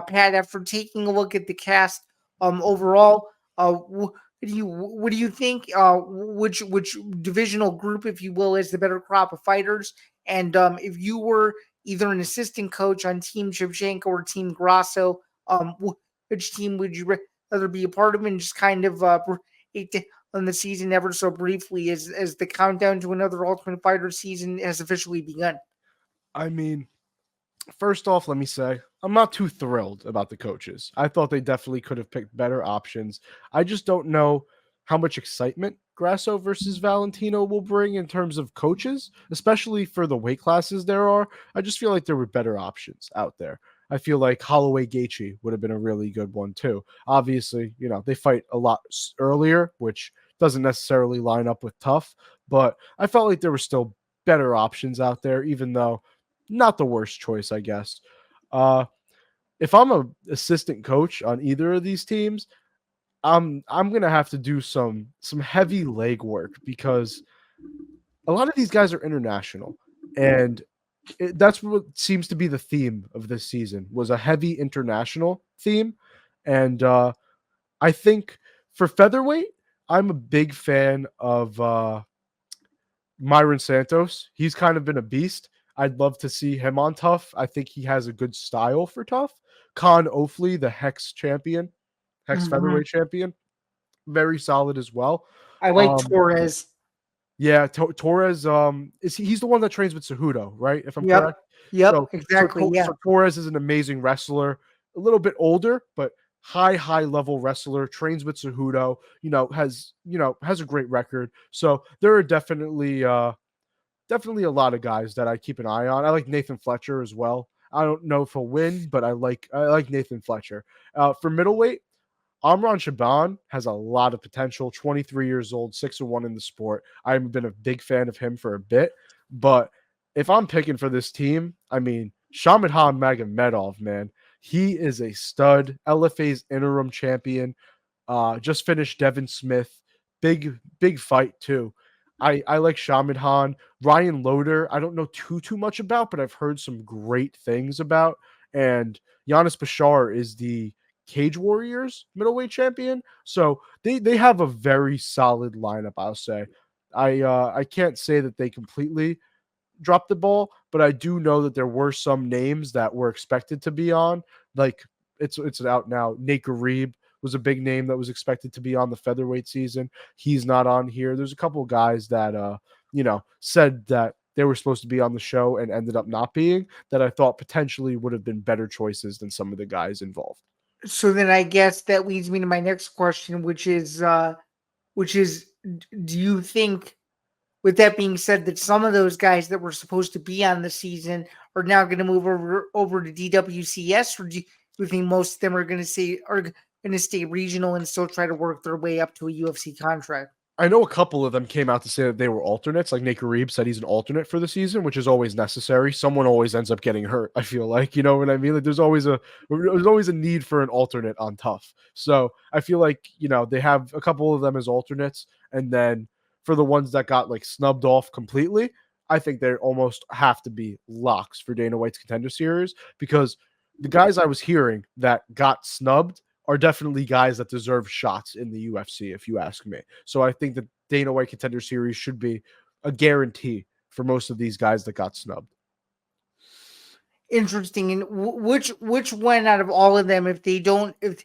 Pat, after taking a look at the cast overall, what do you think? Which divisional group, if you will, is the better crop of fighters? And if you were either an assistant coach on Team Shevchenko or Team Grasso, which team would you rather be a part of? And just kind of on the season ever so briefly as the countdown to another Ultimate Fighter season has officially begun. I mean, first off, let me say I'm not too thrilled about the coaches. I thought they definitely could have picked better options. I just don't know how much excitement Grasso versus Valentino will bring in terms of coaches, especially for the weight classes there are. I just feel like there were better options out there. I feel like Holloway Gaethje would have been a really good one too. Obviously, they fight a lot earlier, which doesn't necessarily line up with tough, but I felt like there were still better options out there, even though not the worst choice, I guess. If I'm an assistant coach on either of these teams, I'm gonna have to do some heavy leg work because a lot of these guys are international, and that's what seems to be the theme of this season, was a heavy international theme. And I think for featherweight, I'm a big fan of Myron Santos. He's kind of been a beast. I'd love to see him on tough. I think he has a good style for tough. Con Ofley, the Hex featherweight champion, very solid as well. I like Torres. Yeah, Torres, he's the one that trains with Cejudo, right? If I'm Yep. correct. Yep, exactly. So Torres is an amazing wrestler, a little bit older, but high level wrestler, trains with Cejudo, has a great record. So there are definitely a lot of guys that I keep an eye on. I like Nathan Fletcher as well. I don't know if he'll win, but I like Nathan Fletcher. For middleweight, Amran Shaban has a lot of potential. 23 years old, 6-1 in the sport. I've been a big fan of him for a bit, but if I'm picking for this team, I mean, Shamadhan Magomedov, man, he is a stud. LFA's interim champion. Just finished Devin Smith. Big fight too. I like Shamadhan. Ryan Loader, I don't know too much about, but I've heard some great things about. And Giannis Bashar is the Cage Warriors middleweight champion. So they have a very solid lineup, I'll say. I can't say that they completely dropped the ball, but I do know that there were some names that were expected to be on. Like it's out now. Nate Garib was a big name that was expected to be on the featherweight season. He's not on here. There's a couple of guys that said that they were supposed to be on the show and ended up not being, that I thought potentially would have been better choices than some of the guys involved. So then I guess that leads me to my next question, which is, do you think, with that being said, that some of those guys that were supposed to be on the season are now going to move over to DWCS, or do you think most of them are going to stay regional and still try to work their way up to a UFC contract? I know a couple of them came out to say that they were alternates. Like Nate Garib said he's an alternate for the season, which is always necessary. Someone always ends up getting hurt, I feel like. You know what I mean? Like there's always a need for an alternate on tough. So I feel like, they have a couple of them as alternates. And then for the ones that got like snubbed off completely, I think they almost have to be locks for Dana White's Contender Series, because the guys I was hearing that got snubbed are definitely guys that deserve shots in the UFC, if you ask me. So I think that Dana White Contender Series should be a guarantee for most of these guys that got snubbed. Interesting. And which one out of all of them, if they don't in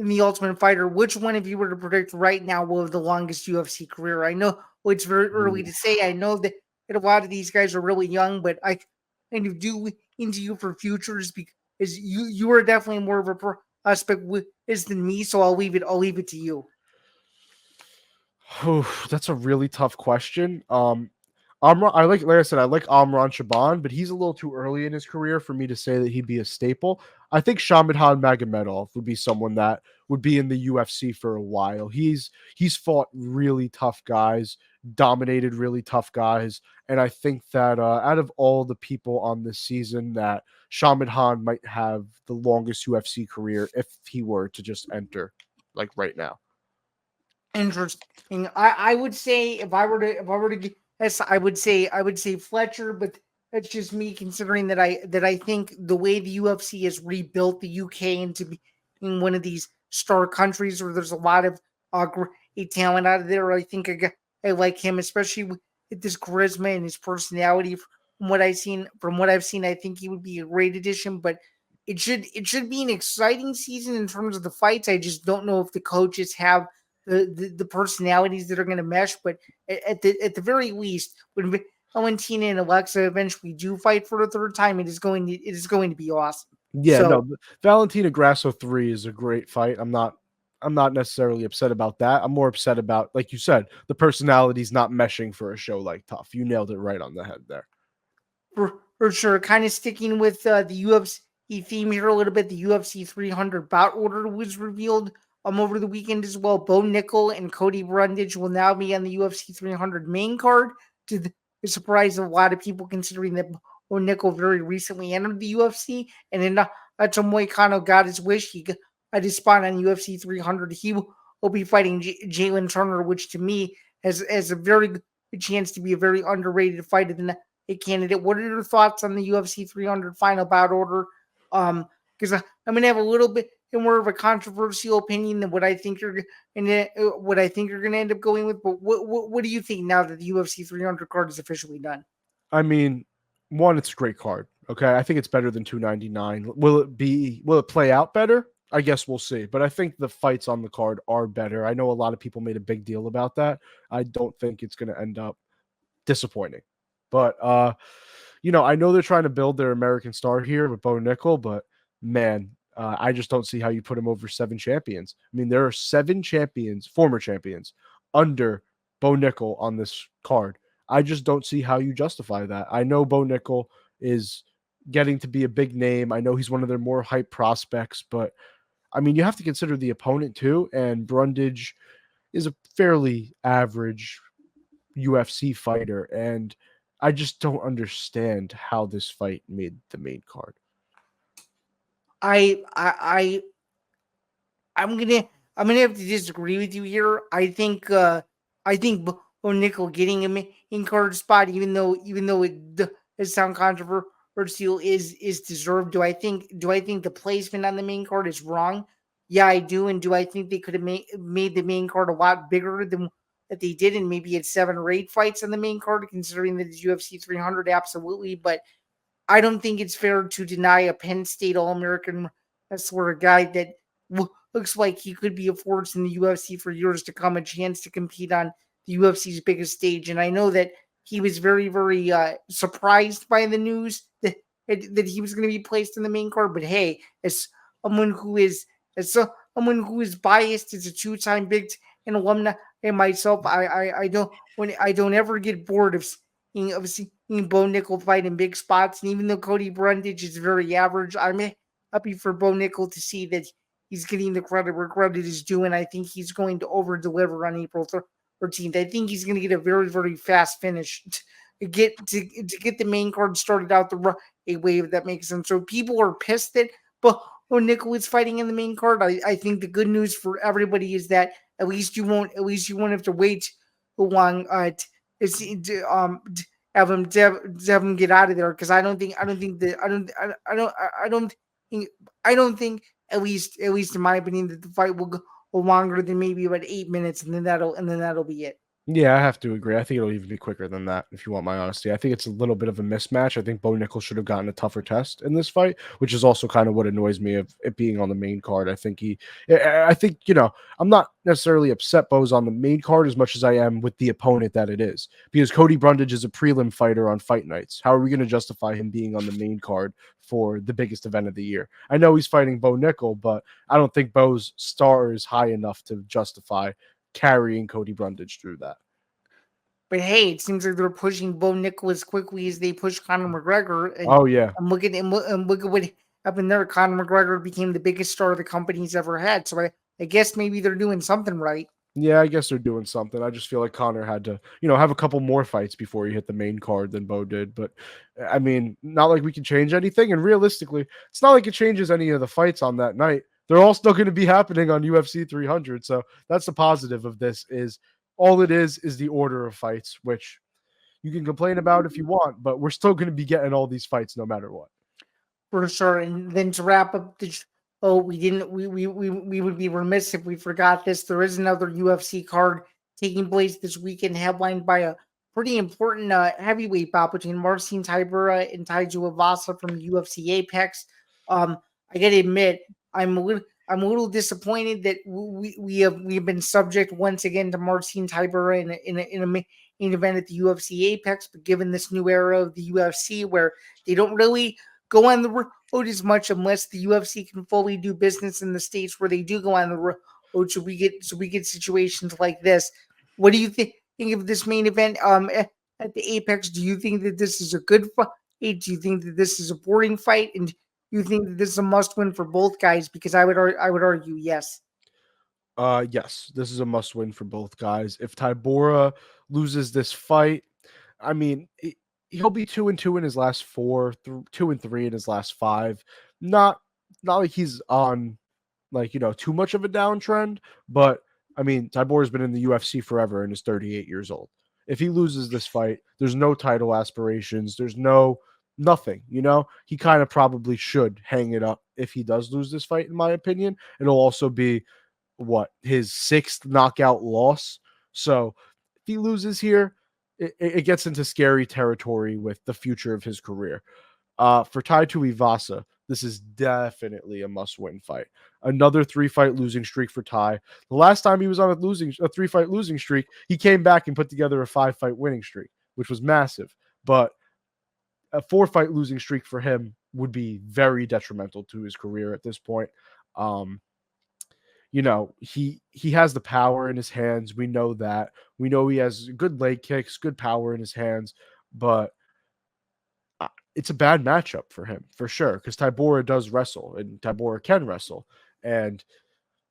the Ultimate Fighter, which one, if you were to predict right now, will have the longest UFC career? I know it's very early to say. I know that a lot of these guys are really young, but I kind of do into you for futures, because you are definitely more of a prospect than me. So I'll leave it to you. That's a really tough question. Like I said, I like Amran Shaban, but he's a little too early in his career for me to say that he'd be a staple. I think Shamadhan Magomedov would be someone that would be in the UFC for a while. He's fought really tough guys, dominated really tough guys, and I think that out of all the people on this season, that Shamadhan might have the longest UFC career if he were to just enter like right now. Interesting. I would say if I were to guess, I would say Fletcher, but that's just me considering that I think the way the UFC has rebuilt the UK into being one of these star countries where there's a lot of great talent out of there. I think I like him, especially with this charisma and his personality. From what I've seen, I think he would be a great addition. But it should be an exciting season in terms of the fights. I just don't know if the coaches have the personalities that are going to mesh. But at the very least, when Valentina and Alexa eventually do fight for the third time, it is going to be awesome. Yeah, so, no, Valentina Grasso 3 is a great fight. I'm not necessarily upset about that. I'm more upset about, like you said, the personalities not meshing for a show like Tough. You nailed it right on the head there. For sure. Kind of sticking with the UFC theme here a little bit, the UFC 300 bout order was revealed over the weekend as well. Bo Nickel and Cody Brundage will now be on the UFC 300 main card, to the surprise of a lot of people, considering that Bo Nickel very recently entered the UFC, and then Tomoe Kano got his wish. He got his spot on UFC 300. He will be fighting Jalen Turner, which to me has a very good chance to be a very underrated fighter than a candidate. What are your thoughts on the UFC 300 final bout order? Because I'm going to have a little bit more of a controversial opinion than what I think you're going to end up going with. But what do you think now that the UFC 300 card is officially done? I mean, one, it's a great card. Okay, I think it's better than 299. Will it play out better? I guess we'll see. But I think the fights on the card are better. I know a lot of people made a big deal about that. I don't think it's going to end up disappointing. But I know they're trying to build their American star here with Bo Nickel, but man, I just don't see how you put him over 7 champions. I mean, there are 7 former champions, under Bo Nickel on this card. I just don't see how you justify that. I know Bo Nickel is getting to be a big name. I know he's one of their more hype prospects, but I mean, you have to consider the opponent too. And Brundage is a fairly average UFC fighter, and I just don't understand how this fight made the main card. I'm gonna have to disagree with you here. I think Bo Nickel getting him in card spot, even though it does sound controversial, is deserved. Do I think the placement on the main card is wrong? Yeah, I do. And do I think they could have made the main card a lot bigger than that they did, and maybe it's 7 or 8 fights on the main card, considering that it's UFC 300? Absolutely. But I don't think it's fair to deny a Penn State All-American wrestler, a guy that looks like he could be a force in the UFC for years to come, a chance to compete on the UFC's biggest stage. And I know that he was very, very surprised by the news that he was going to be placed in the main card. But hey, as someone who is biased, as a 2-time Big Ten alumni, and myself, I don't ever get bored of seeing Bo Nickel fight in big spots. And even though Cody Brundage is very average, I'm happy for Bo Nickel to see that he's getting the credit where credit is due. And I think he's going to over deliver on April 13th. I think he's going to get a very, very fast finish to get the main card started out the right way, if that makes sense. So people are pissed that Bo Nickel is fighting in the main card. I think the good news for everybody is that at least you won't have to wait long have him get out of there, because I don't think at least in my opinion that the fight will go longer than maybe about 8 minutes, and then that'll be it. Yeah, I have to agree. I think it'll even be quicker than that, if you want my honesty. I think it's a little bit of a mismatch. I think Bo Nickel should have gotten a tougher test in this fight, which is also kind of what annoys me of it being on the main card. I think, I'm not necessarily upset Bo's on the main card as much as I am with the opponent that it is, because Cody Brundage is a prelim fighter on fight nights. How are we going to justify him being on the main card for the biggest event of the year? I know he's fighting Bo Nickel, but I don't think Bo's star is high enough to justify carrying Cody Brundage through that. But hey, it seems like they're pushing Bo Nickel as quickly as they push Conor McGregor. And, oh yeah, and look at what happened there. Conor McGregor became the biggest star the company's ever had. So I guess maybe they're doing something right. Yeah, I guess they're doing something. I just feel like Conor had to, have a couple more fights before he hit the main card than Bo did. But I mean, not like we can change anything. And realistically, it's not like it changes any of the fights on that night. They're all still going to be happening on UFC 300. So that's the positive of this is all it is the order of fights, which you can complain about if you want, but we're still going to be getting all these fights no matter what. For sure. And then to wrap up the we would be remiss if we forgot this. There is another UFC card taking place this weekend, headlined by a pretty important heavyweight bout between Marcin Tybura and Tai Tuivasa from UFC Apex. I gotta admit, I'm a little disappointed that we've been subject once again to Marcin Tybura in a main event at the UFC Apex. But given this new era of the UFC, where they don't really go on the road as much unless the UFC can fully do business in the states where they do go on the road, so we get situations like this. What do you think of this main event at the Apex? Do you think that this is a good fight? Do you think that this is a boring fight? And do you think that this is a must-win for both guys? Because I would argue yes. Yes, this is a must-win for both guys. If Tybura loses this fight, I mean, he'll be 2-2 in his last 4, 2-3 in his last 5. Not like he's on too much of a downtrend, but I mean, Tybura's been in the UFC forever and is 38 years old. If he loses this fight, there's no title aspirations. There's nothing, he kind of probably should hang it up if he does lose this fight, in my opinion. It'll also be his 6th knockout loss. So if he loses here, it gets into scary territory with the future of his career. For Tai Tuivasa, this is definitely a must-win fight. Another 3-fight losing streak for Tai. The last time he was on a 3-fight losing streak, he came back and put together a 5-fight winning streak, which was massive. But a 4-fight losing streak for him would be very detrimental to his career at this point. He has the power in his hands. We know that. We know he has good leg kicks, good power in his hands, but it's a bad matchup for him, for sure, because Tybura does wrestle, and Tybura can wrestle. And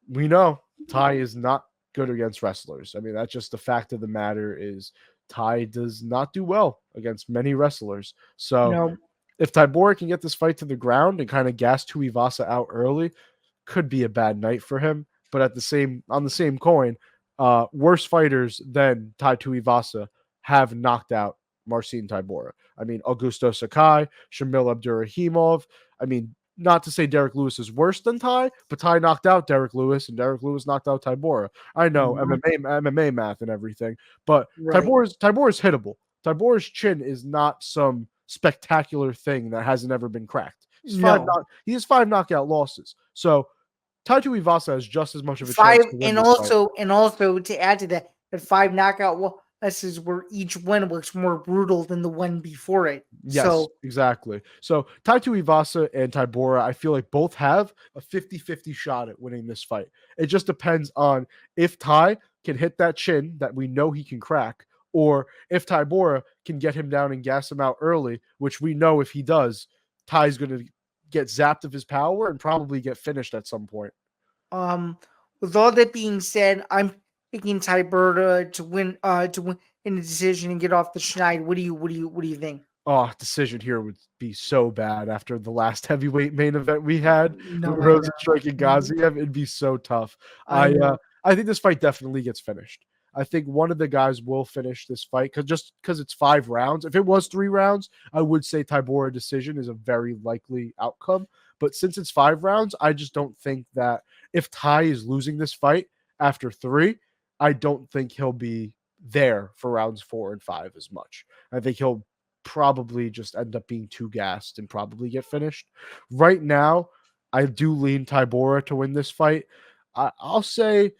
we know Tai is not good against wrestlers. I mean, that's just the fact of the matter is Tai does not do well against many wrestlers. So if Tybura can get this fight to the ground and kind of gas Tuivasa out early, could be a bad night for him. But on the same coin, worse fighters than Tai Tuivasa have knocked out Marcin Tybura. I mean, Augusto Sakai, Shamil Abdurrahimov. I mean, not to say Derek Lewis is worse than Tai, but Tai knocked out Derek Lewis, and Derek Lewis knocked out Tybura. I know MMA math and everything, but right. Tybura's hittable. Tybura's chin is not some spectacular thing that hasn't ever been cracked. He has 5 knockout losses. So Tai Tuivasa has just as much of a chance to win and also to add to that, the 5 knockout losses where each one was more brutal than the one before it. Yes, exactly. So Tai Tuivasa and Tybura, I feel like both have a 50-50 shot at winning this fight. It just depends on if Tai can hit that chin that we know he can crack, or if Tybura can get him down and gas him out early, which we know if he does, Tai's going to get zapped of his power and probably get finished at some point. With all that being said, I'm picking Tybura to win in the decision and get off the schneid. What do you think? Oh, decision here would be so bad after the last heavyweight main event we had. Rosenstrike and Gaziev, it'd be so tough. I think this fight definitely gets finished. I think one of the guys will finish this fight because it's 5 rounds. If it was 3 rounds, I would say Tybura decision is a very likely outcome. But since it's 5 rounds, I just don't think that if Ty is losing this fight after 3, I don't think he'll be there for rounds 4 and 5 as much. I think he'll probably just end up being too gassed and probably get finished. Right now, I do lean Tybura to win this fight. I'll say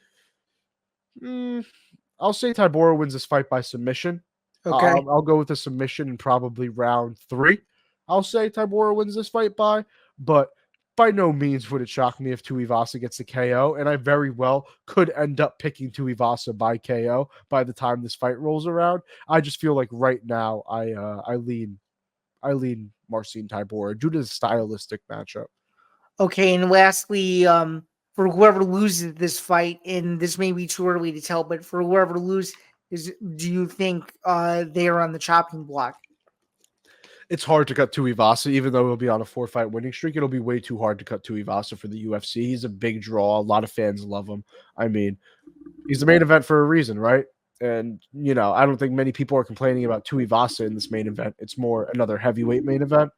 Tybura wins this fight by submission. Okay. I'll go with a submission in probably round 3. I'll say Tybura wins this fight by, but by no means would it shock me if Tuivasa gets a KO, and I very well could end up picking Tuivasa by KO by the time this fight rolls around. I just feel like right now I lean Marcin Tybura due to the stylistic matchup. Okay, and lastly, for whoever loses this fight, and this may be too early to tell, but for whoever loses, do you think they are on the chopping block? It's hard to cut Tuivasa, even though he'll be on a 4-fight winning streak. It'll be way too hard to cut Tuivasa for the UFC. He's a big draw. A lot of fans love him. I mean, he's the main event for a reason, right? And, I don't think many people are complaining about Tuivasa in this main event. It's more another heavyweight main event.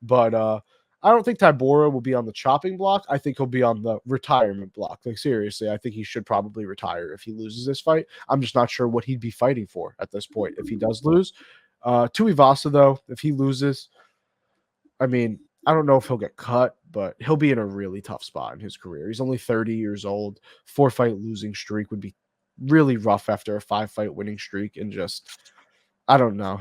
But I don't think Tybura will be on the chopping block. I think he'll be on the retirement block. Like, seriously, I think he should probably retire if he loses this fight. I'm just not sure what he'd be fighting for at this point if he does lose. Tuivasa, though, if he loses, I mean, I don't know if he'll get cut, but he'll be in a really tough spot in his career. He's only 30 years old. 4-fight losing streak would be really rough after a 5-fight winning streak, and just, I don't know.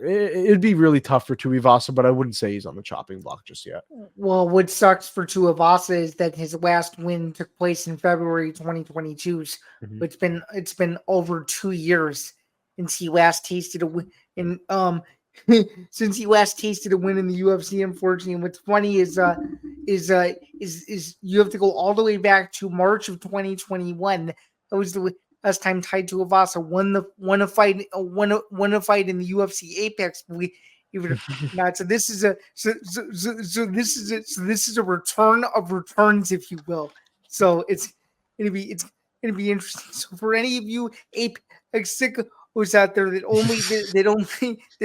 It'd be really tough for Tuivasa, but I wouldn't say he's on the chopping block just yet. Well, what sucks for Tuivasa is that his last win took place in February 2022. Mm-hmm. It's been over 2 years since he last tasted a win. And since he last tasted a win in the UFC, unfortunately. And what's funny is you have to go all the way back to March of 2021. That was the last time Tai Tuivasa won a fight in the UFC Apex. Not so. This is a return of returns, if you will. So it's gonna be interesting. So for any of you Apex sickos out there that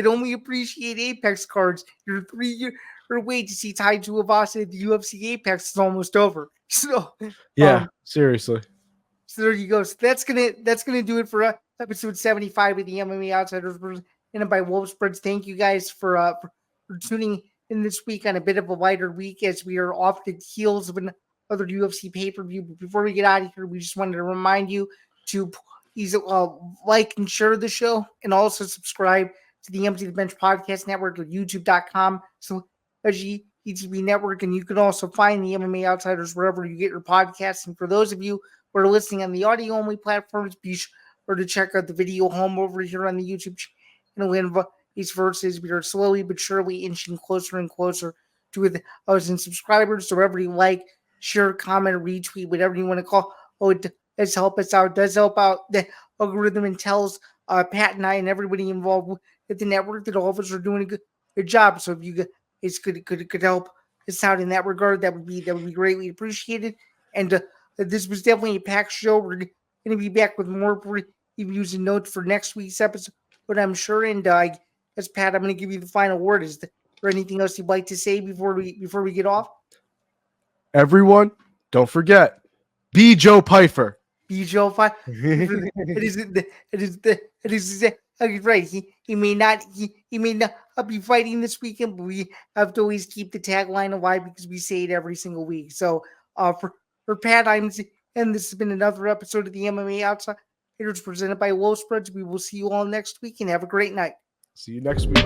only appreciate Apex cards, your 3-year wait to see Tai Tuivasa at the UFC Apex is almost over. So yeah, seriously. So there you go. So that's gonna do it for episode 75 of the MMA Outsiders presented by Wolf Spreads. Thank you guys for tuning in this week on a bit of a lighter week as we are off the heels of another UFC pay-per-view. But before we get out of here, we just wanted to remind you to please like and share the show, and also subscribe to the Empty the Bench Podcast Network at youtube.com/ETB Network, and you can also find the MMA Outsiders wherever you get your podcasts. And for those of you who are listening on the audio-only platforms, be sure to check out the video home over here on the YouTube channel. And vice versa, we are slowly but surely inching closer and closer to 1,000 subscribers. So wherever you like, share, comment, retweet, whatever you want to call. It does help us out. It does help out the algorithm, and tells Pat and I and everybody involved with the network that all of us are doing a good job. So if you guys could help us out in that regard, that would be greatly appreciated. And this was definitely a packed show. We're going to be back with more reviews and notes for next week's episode, but I'm sure. And as Pat, I'm going to give you the final word. Is there anything else you'd like to say before we get off? Everyone, don't forget, be Joe Pyfer. Be Joe Pyfer. It is right. He may not be fighting this weekend, but we have to always keep the tagline alive because we say it every single week. So for Pat, and this has been another episode of the MMA Outsiders presented by Wolf Spreads. We will see you all next week, and have a great night. See you next week.